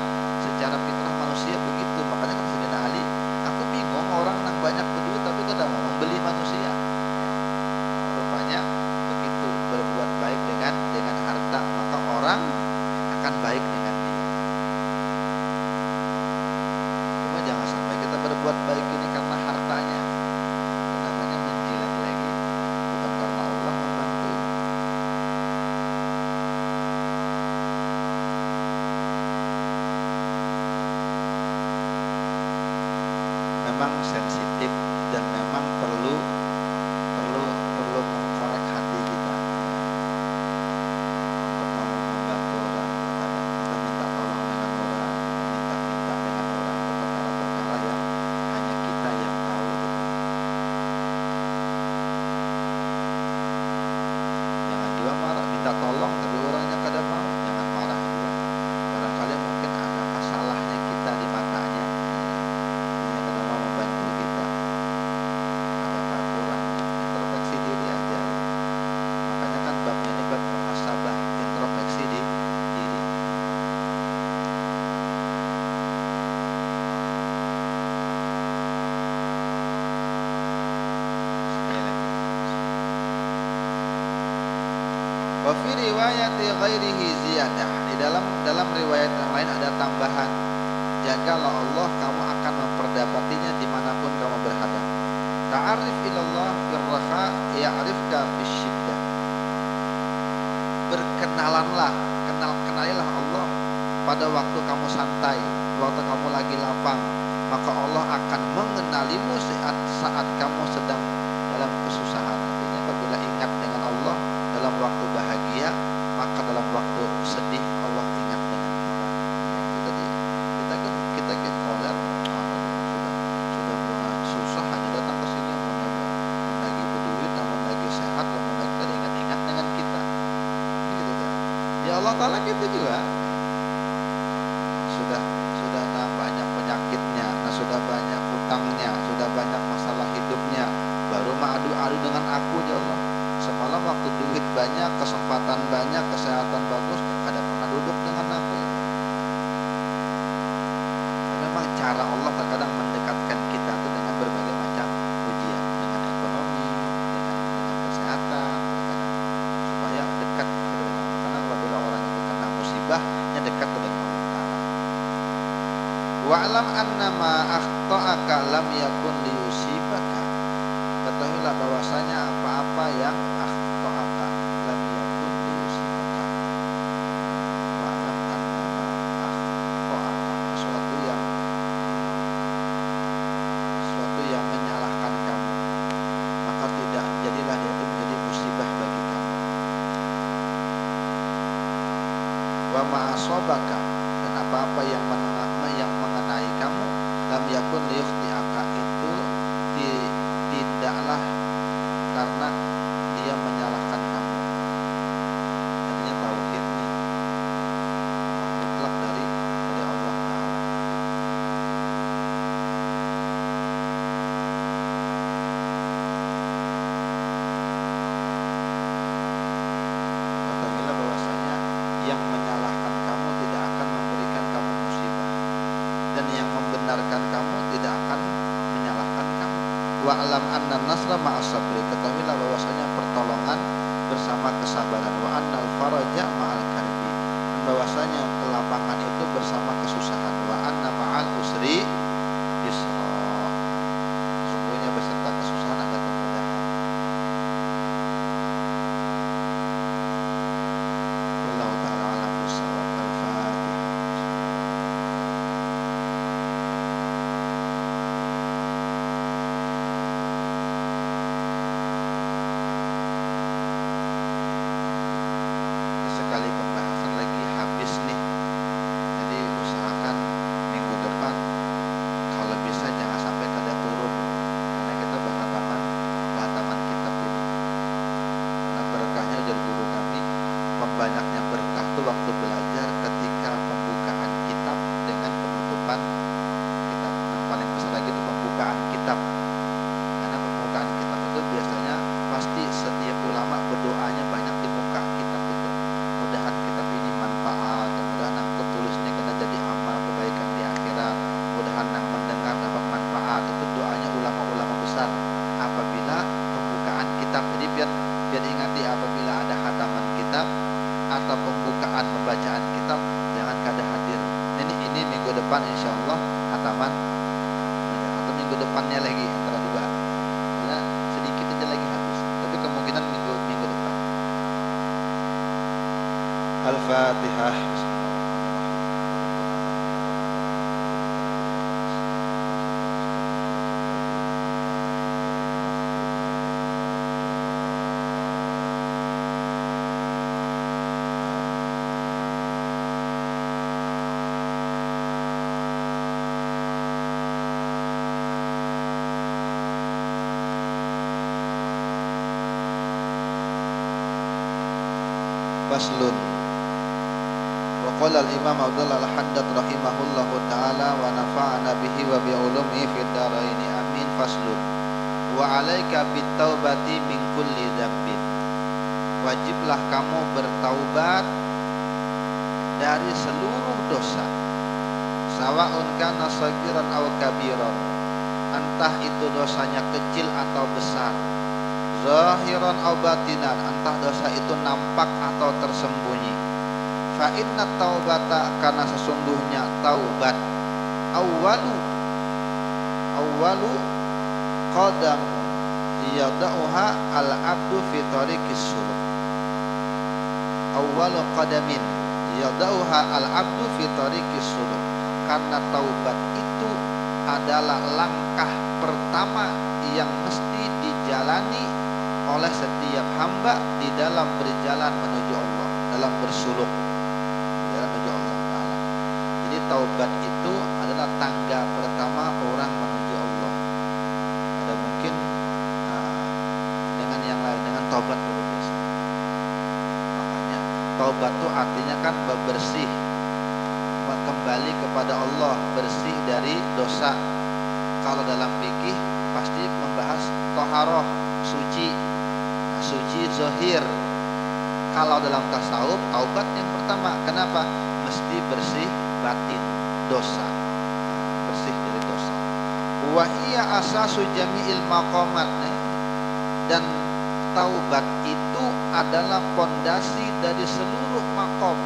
fitrah manusia begitu. Makanya kata Sayyidina Ali, aku bingung orang yang banyak berduit tapi tidak mau membeli manusia. Ya. Rupanya begitu, berbuat baik dengan harta, maka orang akan baik dengan dia. Cuma jangan sampai kita berbuat baik ini karena hartanya. Itu namanya menjilat lagi, bukan karena Allah membantu. Memang sensitif dan memang perlu mengkorek hati kita untuk mau membantu orang. Kadang kita minta tolong dengan orang, minta dengan orang itu perkara-perkara yang hanya kita yang tahu gitu. Jangan juga marah, minta tolong tapi orangnya kada mau, jangan marah juga. Barangkali mungkin ada salahnya kita di matanya. Wa fi riwayati ghairihi ziyadah. Di dalam riwayat yang lain ada tambahan, jagalah Allah, kamu akan memperdapatinya dimanapun kamu berada. Ta'arif ilallah birraha ya'rifka bisyiddah. Berkenalanlah, kenalilah Allah pada waktu kamu santai, waktu kamu lagi lapang, maka Allah akan mengenalimu saat kamu sedang dalam kesusahan. Artinya apabila ingat dengan Allah dalam waktu bahagia, maka dalam waktu sedih Allah ingat dengan kita. Kita kan koler, sudah mulai susah hanya datang ke sini, mau lagi berduit, mau lagi sehat, mau lagi ingat dengan kita. Gitu kan. Ya Allah Taala gitu juga. Sudah banyak penyakitnya, sudah banyak hutangnya, sudah banyak masalah hidupnya, baru adu dengan aku ya Allah. Semalam waktu duit banyak, kesempatan banyak, kesehatan bagus, kada pernah duduk dengan aku. Memang cara Allah terkadang mendekatkan kita itu dengan berbagai macam ujian, dengan ekonomi, Wa'lam annama akhta'aka lam yakun liyusibaka. Ketahuilah bahwasanya apa-apa yang akhta'aka lam yakun liyusibaka. Wa'lam annama akhta'aka, sesuatu yang menyalahkan kamu, maka tidak jadilah dia itu menjadi musibah bagi kamu. Wa ma'asabaka, dan apa-apa yang mengenai kamu, lam yakun liyukhti'aka, itu tidaklah karena dia menyalahkan kamu. Artinya tauhid nih mutlak dari Allah Ta'ala. Ketahuilah bahwasanya yang menyalahkan kamu tidak akan memberikan kamu musibah, dan yang membenarkan kamu tidak akan menyalahkan kamu. Wa'lam anna nasra ma'as sabri, ketahuilah bahwasanya pertolongan bersama kesabaran. Wa annal faraja ma'al karbi, dan bahwasanya kelapangan itu bersama kesusahan. Wa anna ma'al usri yusra, sungguhnya beserta kesusahan ada kemudahan. Wallahu ta'ala a'lam bishawab. Al-Fatihah. Sekali pembahasan lagi habis nih, jadi usahakan minggu depan kalau bisa jangan sampai kada turun, karena kita bahataman kitab ini. Karena berkahnya dari guru kami, membanyaknya berkah itu waktu belajar ketika pembukaan kitab dengan penutupan kitab. Yang paling besar lagi itu pembukaan kitab, karena pembukaan kitab itu biasanya pasti setiap ulama berdoanya banyak di muka kitab itu. Mudahan kitab ini manfaat, mudahan yang ketulisnya kena jadi amal kebaikan di akhirat, mudahan yang mendengar dapat manfaat. Itu doanya ulama-ulama besar apabila pembukaan kitab. Jadi biar ingati, apabila ada khataman kitab atau pembukaan pembacaan kitab, jangan kada hadir. Ini minggu depan insyaallah khataman, atau minggu depannya lagi, antara dua, karena sedikit aja lagi habis, tapi kemungkinan minggu depan. Al-Fatihah. Faslun. Wa qala al-Imam Abdullah al-Haddad rahimahullahu ta'ala wa nafa'ana bihi wa bi ulumihi fid dharain amin. Faslun. Wa 'alaika bit taubati min kulli dzambin. Wajiblah kamu bertaubat dari seluruh dosa. Sawa'un kana saghiran aw kabiran. Entah itu dosanya kecil atau besar. Zahiran aw batinan, entah dosa itu nampak atau tersembunyi. Fa inna taubata, karena sesungguhnya taubat, awwalu qadam yada'uha al-abdu fi tariqis suluk. Awwalu qadamin yada'uha al-abdu fi tariqis suluk. Karena taubat itu adalah langkah pertama yang mesti dijalani oleh setiap hamba di dalam berjalan menuju Allah, dalam bersuluk jalan menuju Allah Ta'ala. Jadi taubat itu adalah tangga pertama orang menuju Allah. Ada mungkin dengan yang lain, dengan taubat dulu biasa. Makanya taubat itu artinya kan bersih, kembali kepada Allah, bersih dari dosa. Kalau dalam fikih pasti membahas toharoh, suci zahir. Kalau dalam tasawuf, taubat yang pertama, kenapa? Mesti bersih batin, dosa, bersih dari dosa. Wa hiya asasu jami'il maqamat. Dan taubat itu adalah pondasi dari seluruh maqam.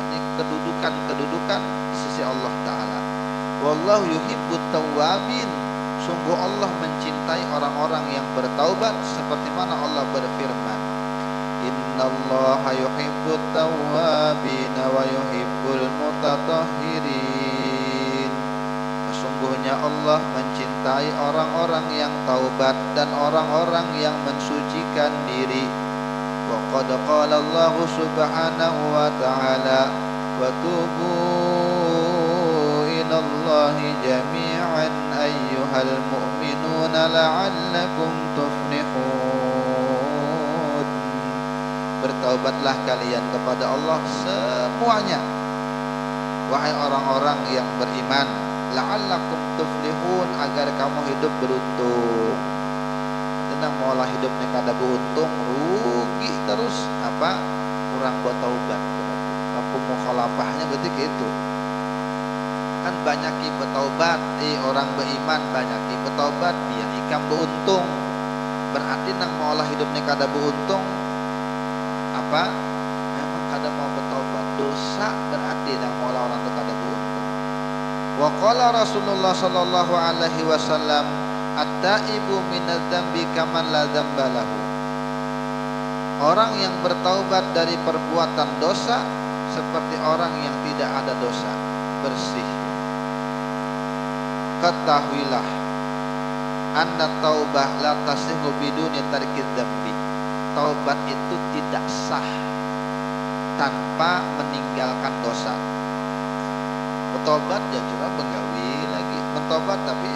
Ini kedudukan di sisi Allah Ta'ala. Wallahu yuhibbut tawwabin. Sungguh Allah mencintai orang-orang yang bertaubat, seperti mana Allah berfirman, Innallaha yuhibbut tawwabin wa yuhibbul mutatahhirin. Sesungguhnya Allah mencintai orang-orang yang taubat dan orang-orang yang mensucikan diri. Wa qad qala Allah subhanahu wa ta'ala, wa tubu ilallahi jami'an ayyuhal mu'minuna la'allakum tuflihun. Bertaubatlah kalian kepada Allah semuanya, wahai orang-orang yang beriman, la'allakum tuflihun, agar kamu hidup beruntung. Tenang maulah hidup nih kada beruntung, rugi terus apa? Kurang bertaubat. Kampung mukhalafahnya berarti gitu. Kan banyaki bertaubat, orang beriman banyaki bertaubat biar ikam beruntung. Berarti nang maulah hidup nih kada beruntung apa? Memang kada mau bertaubat, dosa, berarti nang maulah orang tu kada beruntung. Wa qala Rasulullah sallallahu alaihi wasallam, at-taibu minadz dzambi kaman la dzamba lahu. Orang yang bertaubat dari perbuatan dosa seperti orang yang tidak ada dosa, bersih. Ketahuilah, anna taubah la tasihhu biduni tarkiz dzambi. Taubat itu tidak sah tanpa meninggalkan dosa. Bertobat ya cuma menggawi lagi, bertobat tapi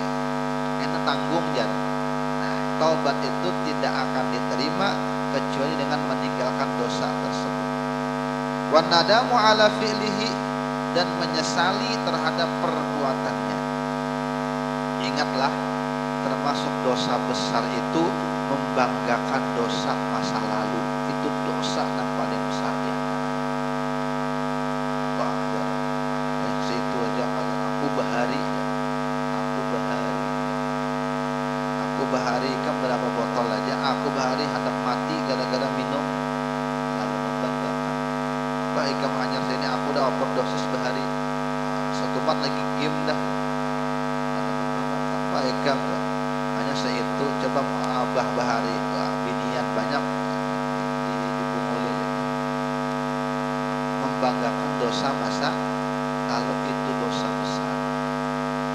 enak tanggung jangan. Nah, taubat itu tidak akan diterima kecuali dengan meninggalkan dosa tersebut. Wan nadamu ala fi'lihi, dan menyesali terhadap perbuatannya. Ingatlah, termasuk dosa besar itu membanggakan dosa masa lalu. Itu dosa yang paling besar ya. Wah, ya. Situ aja aku bahari ya. Aku bahari kan berapa botol aja. Aku bahari hendak mati gara-gara minum. Lalu membanggakan. Pak ikam hanya sini aku udah overdosis bahari. Satu mat lagi game dah. Pak ikam tuh hanya seitu, coba abah bahari, wah binian banyak dipunguli. Membanggakan dosa masa lalu itu dosa besar,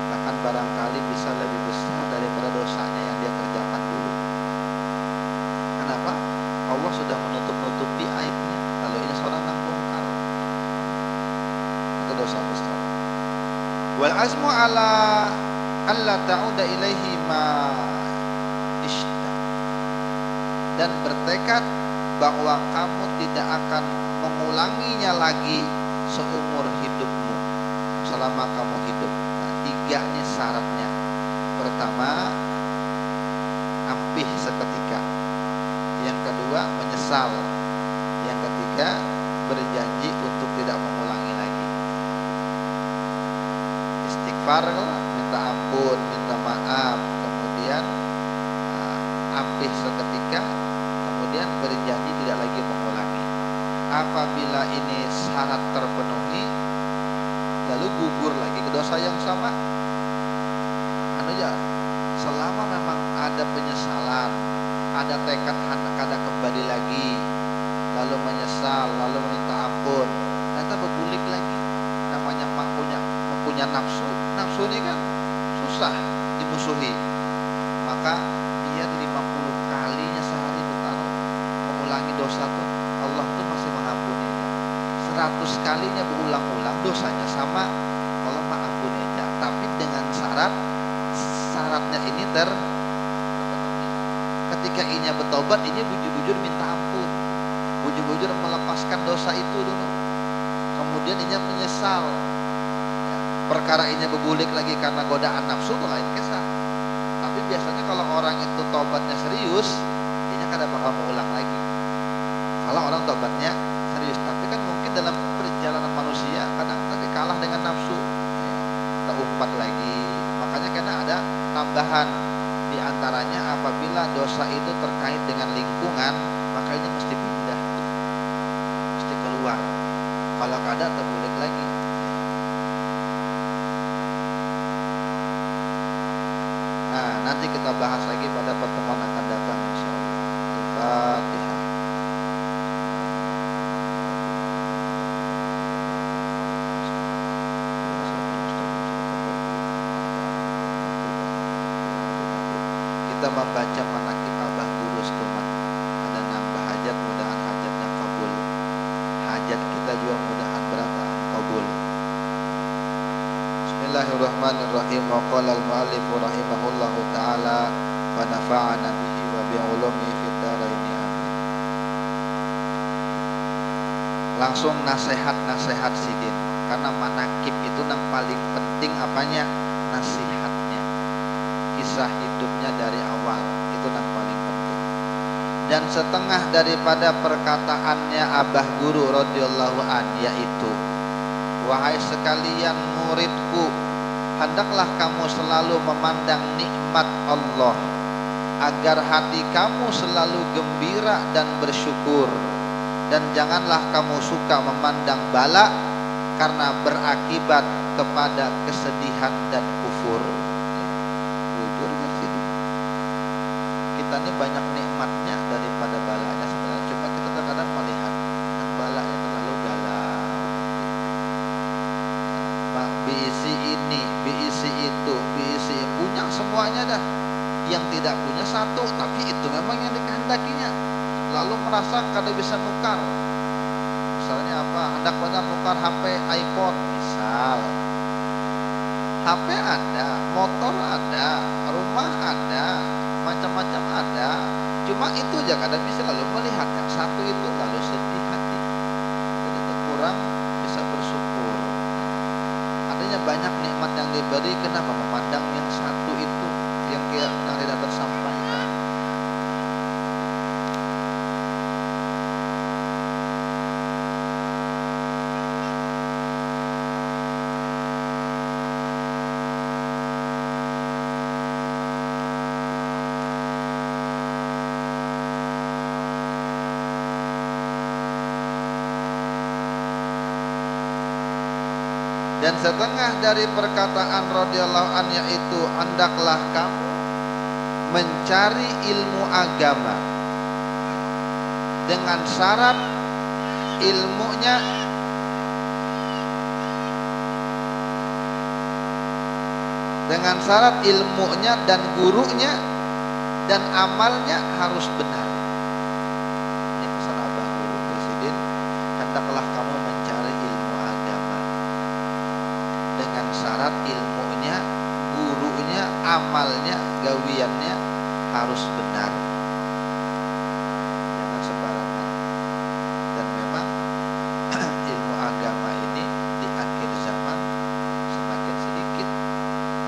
bahkan barangkali bisa lebih besar daripada dosanya yang dia kerjakan dulu. Kenapa? Allah sudah menutup-nutupi aibnya. Kalau ini seorang yang bongkar, itu dosa besar. Wal azmu ala Allah ta'uda ilaihi ma ishta, dan bertekad bahwa kamu tidak akan mengulanginya lagi seumur hidupmu, selama kamu hidup. Nah, tiga ini syaratnya. Pertama, ampih seketika. Yang kedua, menyesal. Yang ketiga, berjanji untuk tidak mengulangi lagi. Istighfar lah, minta ampun, minta maaf, kemudian ampih seketika, kemudian berjanji tidak lagi mengulangi. Apabila ini syarat terpenuhi, lalu gugur lagi ke dosa yang sama, selama memang ada penyesalan, ada tekad hendak kembali lagi, lalu menyesal, lalu minta ampun, ternyata berbulik lagi. Namanya mempunyai nafsu ini kan susah dimusuhi, maka biar 50 kalinya sehari bertaruh mengulangi dosa pun Allah tuh masih mengampuni. 100 kalinya berulang-ulang dosanya sama, Allah mengampuni aja. Tapi dengan syaratnya ini terpenuhi. Ketika inya bertobat, inya bujur-bujur minta ampun, bujur-bujur melepaskan dosa itu dulu, kemudian inya menyesal. Perkara ini berbulik lagi karena godaan nafsu itu lain kisah. Tapi biasanya kalau orang itu tobatnya serius, dia kadang bakal mengulang lagi. Kalau orang tobatnya serius, tapi kan mungkin dalam perjalanan manusia kadang lagi kalah dengan nafsu, kita umpat lagi. Makanya karena ada tambahan di antaranya, apabila dosa itu terkait dengan lingkungan, maka ini mesti pindah, mesti keluar. Kalau kada terbulik lagi. kita bahas lagi pada pertemuan akan datang insyaallah. Al-Fatihah. Kita membaca manakib abah guru setumat, ada nambah hajat, mudahan hajatnya kabul, hajat kita juga mudahan berataan kabul. Bismillahirrahmanirrahim. Wa qala al-mu'allif rahimahullahu ta'ala wa nafa'ana bihi wa bi'ulumi fid dharain amin. Langsung nasihat-nasihat sidin, karena manakib itu yang paling penting apanya? Nasihatnya, kisah hidupnya dari awal, itu yang paling penting. Dan setengah daripada perkataannya abah guru radhiyallahu an, yaitu wahai sekalian muridku, hendaklah kamu selalu memandang nikmat Allah, agar hati kamu selalu gembira dan bersyukur, dan janganlah kamu suka memandang bala, karena berakibat kepada kesedihan dan kufur. Jujur nggak sih? Kita ini banyak nikmatnya daripada balanya sebenarnya. Cuma kita terkadang melihat yang balanya terlalu dalam. Biisi ini, biisi itu, biisi punya semuanya dah. Yang tidak punya satu, tapi itu memang yang dikehendakinya. Lalu merasa kada bisa nukar. Misalnya apa? Hendak pada nukar HP iPhone, misal. HP ada, motor ada, rumah ada, macam-macam ada. Cuma itu aja kada bisa, lalu melihat yang satu itu lalu sedih hati. Jadi itu kurang bisa bersyukur. Artinya banyak nikmat yang diberi, kenapa memandang yang satu itu yang tidak tersampaikan. Dan setengah dari perkataan radhiyallahu an, yaitu hendaklah kamu mencari ilmu agama dengan syarat ilmunya dan gurunya dan amalnya harus benar. Ini pesan abah guru presiden, hendaklah kamu mencari ilmu agama dengan syarat ilmunya, gurunya, amalnya, gawiannya harus benar, jangan sembarangan. Dan memang ilmu agama ini di akhir zaman semakin sedikit.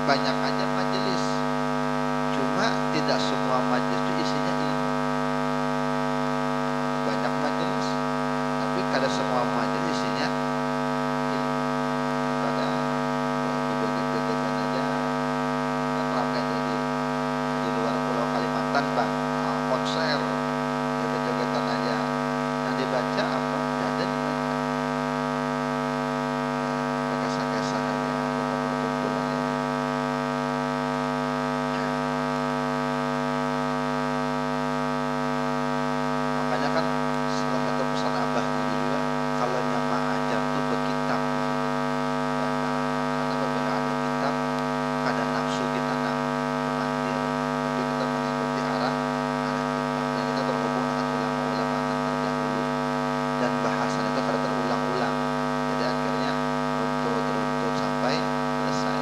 Banyak aja majelis, cuma tidak semua majelis itu isinya ilmu. Banyak majelis, tapi kada semua majelis isinya ilmu. Pada joget-jogetan aja kan ramai di luar Pulau Kalimantan, Bang. Konser joget-jogetan aja, yang dibaca apa? Tidak ada dibaca. Kesah-kesah aja, kumpul-kumpul aja. Makanya kan salah satu pesan abah dulu juga, kalau nyama ajar tuh berkitab di situ. Karena apabila ada kitab, kadang nafsu kita nak kemandir, tapi kita mengikuti arah kitab, dan kita terhubung dengan ulama-ulama yang terdahulu, dan bahasan itu kada terulang-ulang. Jadi akhirnya runtut sampai selesai.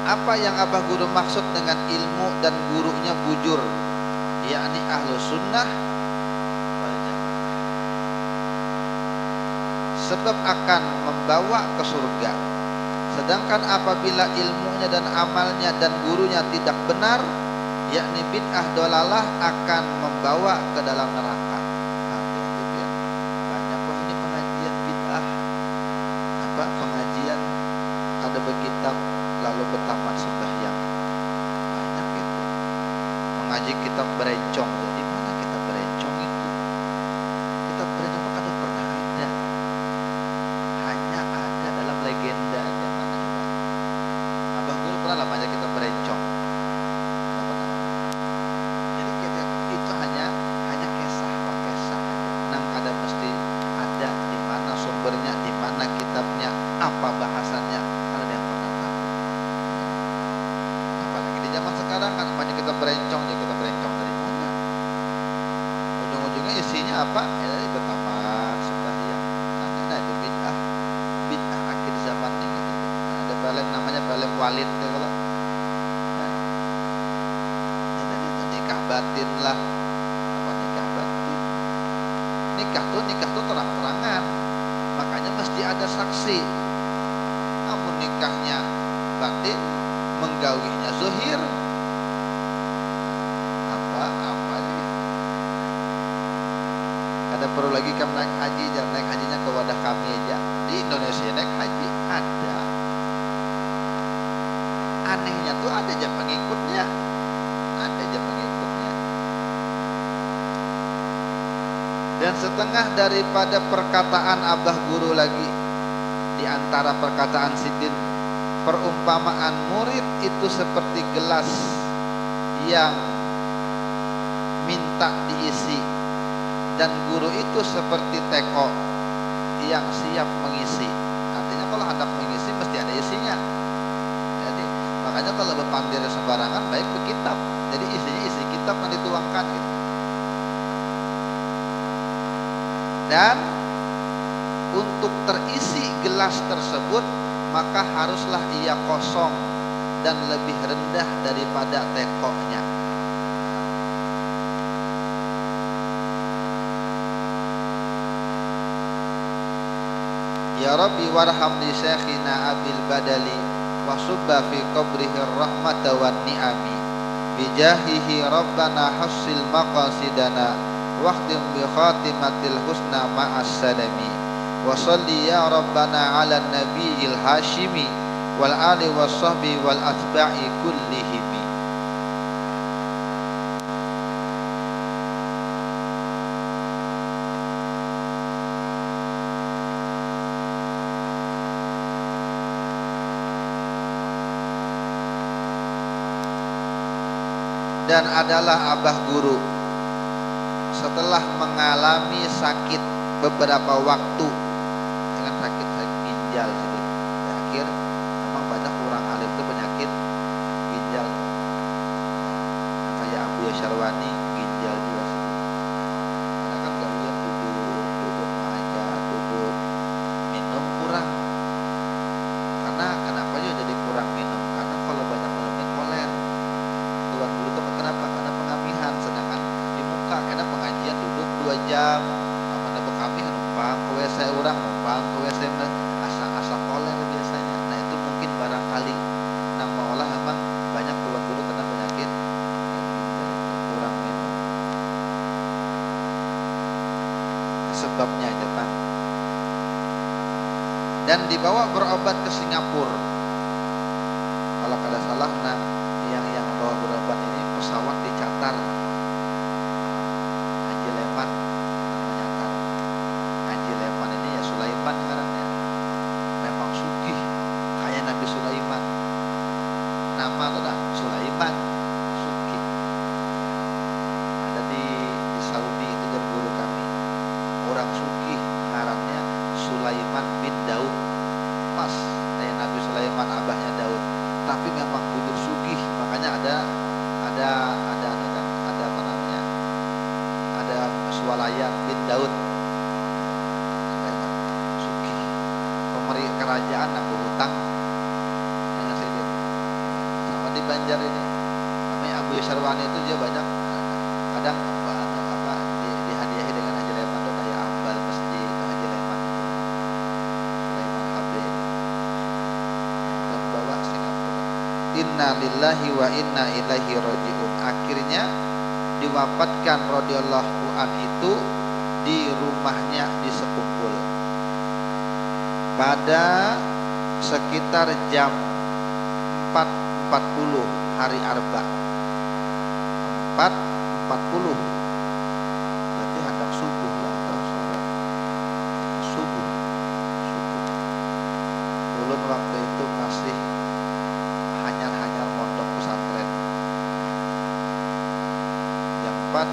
Apa yang abah guru maksud dengan ilmu dan gurunya bujur, yakni ahlu sunnah wal jamaah, sebab akan membawa ke surga. Sedangkan apabila ilmunya dan amalnya dan gurunya tidak benar, yakni bid'ah dolalah, akan membawa ke dalam neraka. Hati-hati ya. Banyak wah ini pengajian bid'ah, pengajian ada berkitab lalu bertamat sembahyang. Banyak itu mengaji kitab berencong. Jadi mana kitab berencong itu? Kitab berencong itu kada pernah ada, hanya ada dalam legenda aja. Mana coba? Walid kalau nah, itu nikah batin lah. Apa nikah batin? Nikah tuh terang-terangan, makanya mesti ada saksi. Namun nikahnya batin, menggawinya zuhir, apa ini? Ada perlu lagi kamu naik haji, jangan naik hajinya ke wadah kami aja. Di Indonesia naik haji ada. Anehnya tuh ada aja pengikutnya, Dan setengah daripada perkataan Abah Guru lagi, di antara perkataan Sidin, perumpamaan murid itu seperti gelas yang minta diisi, dan guru itu seperti teko yang siap mengisi. Artinya kalau hendak mengisi mesti ada isinya. Jadi makanya kalau berpandir sembarangan baik ke kitab. Jadi isinya isi kitab yang dituangkan gitu. Dan untuk terisi gelas tersebut maka haruslah ia kosong dan lebih rendah daripada tekonya. Ya Rabbi warham li syekhina Abil Badali wa subba fi qabrihi rahmata wan ni'ami bijahihi rabbana hassil maqasidana waqtim bi khatimatil husna ma'as salami wa salli ya rabbana ala nabiyil hashimi wal ali was sahbi wal atba'i kullihim. Dan adalah Abah Guru setelah mengalami sakit beberapa waktu dengan sakit ginjal gitu. Di akhir memang banyak orang alim itu penyakit ginjal. Kayak Abu Syarwani ginjal juga sih. Karena kan gaulnya duduk aja, duduk minum kurang. Karena kenapa juga jadi kurang minum? Karena kalau banyak minumnya koler. Tuan dulu tuh kenapa? Karena pengamihan. Sedangkan di muka karena pengajian duduk 2 jam. Amanah kami numpang ke WC orang, numpang ke WC asa koler biasanya. Nah itu mungkin barangkali nama olah emang banyak tuan dulu kena penyakit kurang minum. Sebabnya aja Pak. Dan dibawa berobat ke Singapura. Kalau kada salah nah yang bawa berobat ini pesawat dicatar Haji Leman namanya kan. Haji Leman ini ya Sulaiman ngarannya. Memang sugih kayak Nabi Sulaiman. Nama tuh dah Sulaiman sugih. Ada di Saudi itu jadi guru kami. Orang sugih ngarannya Sulaiman bin Daud. Pas kayak Nabi Sulaiman abahnya Daud. Tapi memang budur sugih, makanya ada apa namanya, ada Swalayan bin Daud, sugih, pemerintah kerajaan aku hutang, hanya sedikit. Sama di Banjar ini, namanya Abu Syarwani itu dia banyak, kadang dihadiahi dengan Haji Leman itu kayak ambal masjid itu Haji Leman itu, Sulaiman Habib, dan bawa Singapura. Inna lillahi wa inna ilaihi raji'un. Akhirnya diwafatkan radhiyallahu an itu di rumahnya di Sekumpul pada sekitar jam 4.40 hari Arba. 4.40 berarti hendak subuh lah atau sholat subuh. Ulun waktu itu masih hanyar mondok pesantren jam 4.40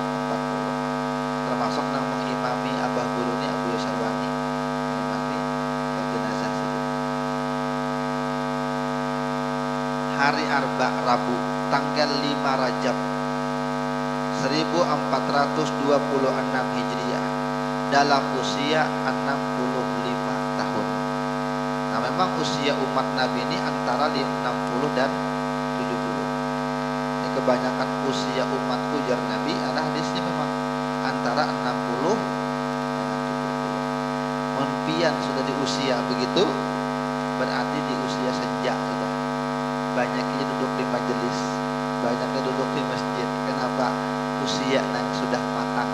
termasuk nang mengimami Abah Guru ini Abu Syarwani mengimami jenazah itu. Hari Arba Rabu tanggal 5 Rajab 1426 Hijriah dalam usia 65 tahun. Nah memang usia umat Nabi ini antara 60 kebanyakan usia umatku jar Nabi, ada hadisnya memang antara 60 dengan 70. Monpian sudah di usia begitu, berarti di usia senja sudah. Banyaknya duduk di majelis, banyaknya duduk di masjid. Kenapa? Usia yang sudah matang,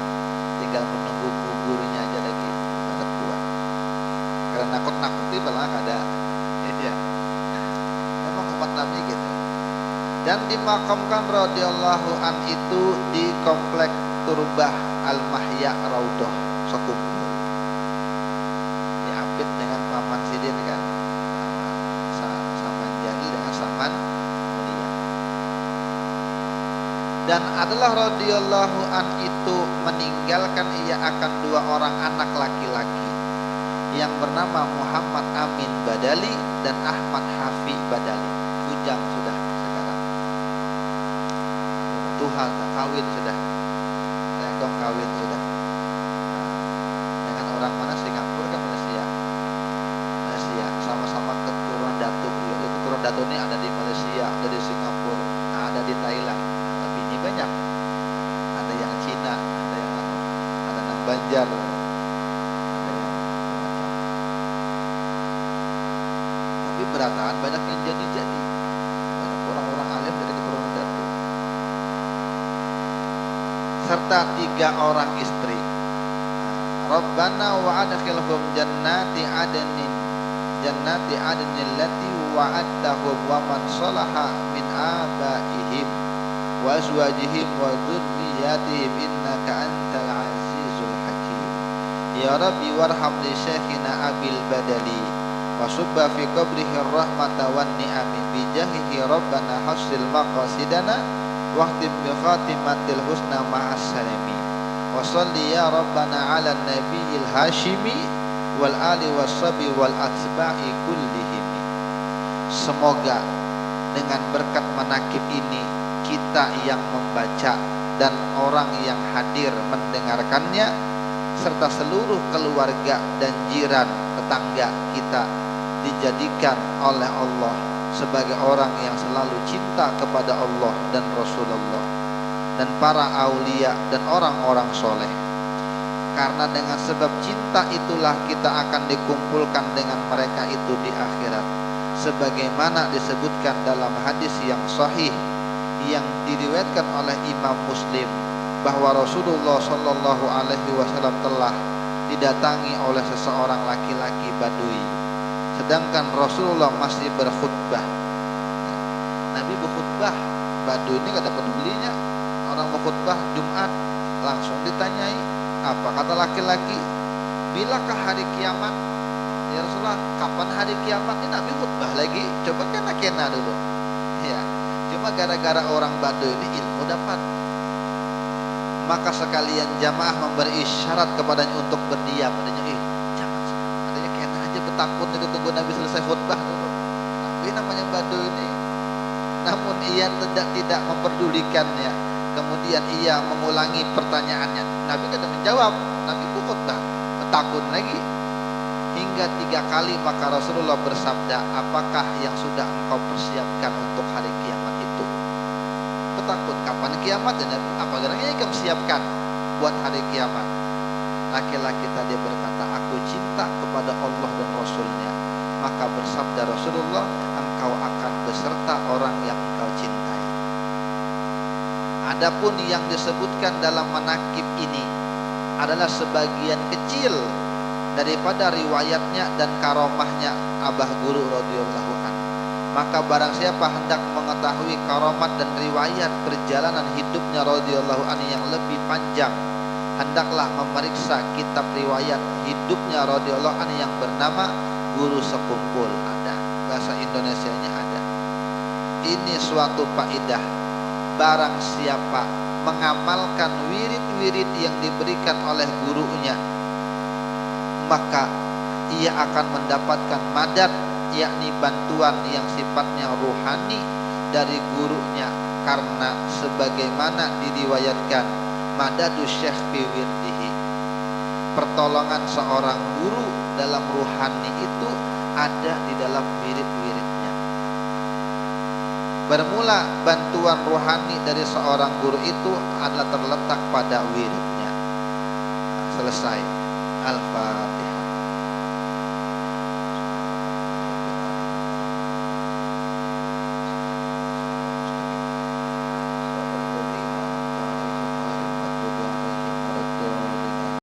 tinggal menunggu gugurunya aja lagi, sangat kuat. Karena nakut-nakuti malah ada. Ya. Memang umat Nabi gitu. Dan dimakamkan radhiyallahu an itu di komplek Turbah Al-Mahya Raudhah sekumpul. Diapit dengan Paman Sidin kan, Saman Jani dengan Saman Mulia. Dan adalah radhiyallahu an itu meninggalkan ia akan 2 orang anak laki-laki yang bernama Muhammad Amin Badali dan Ahmad Hafi Badali. Bujang sudah sekarang. Tuhan kawin sudah. Legong kawin sudah. Nah, dengan orang mana? Singapura kan Malaysia. Malaysia sama-sama keturunan Datuk. Keturunan Datuk ini ada di Malaysia, ada di Singapura, ada di Thailand. Tapi ini banyak. Ada yang Cina, ada yang ada yang Banjar. Berataan banyak yang jadi banyak orang-orang alim dari keturunan Datuk, serta 3 orang istri. Rabbana wa adkhilhum jannati adnin allati wa'adtahum wa man salaha min abaihim wa azwajihim wa dzurriyyatihim innaka antal azizul hakim. Ya Rabbi warham li syekhina Abil Badali wa subba fi qabrihi rahmata wan ni'ami bi jahihi rabbana hasil maqasidana waqtim bi khatimatil husna ma'as salami wa salli ya rabbana ala nabiyil hashimi wal ali wassabi wal atba'i kullihim. Semoga dengan berkat manakib ini kita yang membaca dan orang yang hadir mendengarkannya serta seluruh keluarga dan jiran tetangga kita dijadikan oleh Allah sebagai orang yang selalu cinta kepada Allah dan Rasulullah dan para aulia dan orang-orang soleh. Karena dengan sebab cinta itulah kita akan dikumpulkan dengan mereka itu di akhirat, sebagaimana disebutkan dalam hadis yang sahih yang diriwayatkan oleh Imam Muslim bahwa Rasulullah Shallallahu Alaihi Wasallam telah didatangi oleh seseorang laki-laki Badui. Sedangkan Rasulullah masih berkhutbah. Nabi berkhutbah, Badui ini gak dapat belinya. Orang berkhutbah Jumat langsung ditanyai, apa kata laki-laki? Bilakah hari kiamat? Ya Rasulullah, kapan hari kiamat? Ini Nabi khutbah lagi. Coba kena dulu. Ya, cuma gara-gara orang Badui ini ilmu dapat. Maka sekalian jamaah memberi isyarat kepadanya untuk berdiam. Adanya, takut itu tunggu Nabi selesai khutbah dulu. Tapi namanya Badui ini, namun ia tidak memperdulikannya. Kemudian ia mengulangi pertanyaannya. Nabi tidak menjawab. Nabi khutbah, takut lagi. Hingga 3 kali maka Rasulullah bersabda, apakah yang sudah engkau persiapkan untuk hari kiamat itu? Petakut, kapan kiamat? Dan apa gerannya yang kamu siapkan buat hari kiamat? Laki-laki tadi berkata, aku cinta kepada Allah dan Rasulnya. Maka bersabda Rasulullah, engkau akan beserta orang yang engkau cintai. Adapun yang disebutkan dalam manakib ini adalah sebagian kecil daripada riwayatnya dan karomahnya Abah Guru radhiyallahu anhu. Maka barang siapa hendak mengetahui karomat dan riwayat perjalanan hidupnya radhiyallahu anhu yang lebih panjang, hendaklah memeriksa kitab riwayat hidupnya radhiyallahu anhu yang bernama Guru Sekumpul. Ada bahasa Indonesianya ada. Ini suatu faedah. Barang siapa mengamalkan wirid-wirid yang diberikan oleh gurunya, maka ia akan mendapatkan madad, yakni bantuan yang sifatnya ruhani dari gurunya, karena sebagaimana diriwayatkan madadu syekh fi wirdihi, pertolongan seorang guru dalam ruhani itu ada di dalam wirid-wiridnya. Bermula bantuan rohani dari seorang guru itu adalah terletak pada wiridnya. Selesai. Al-Fatihah.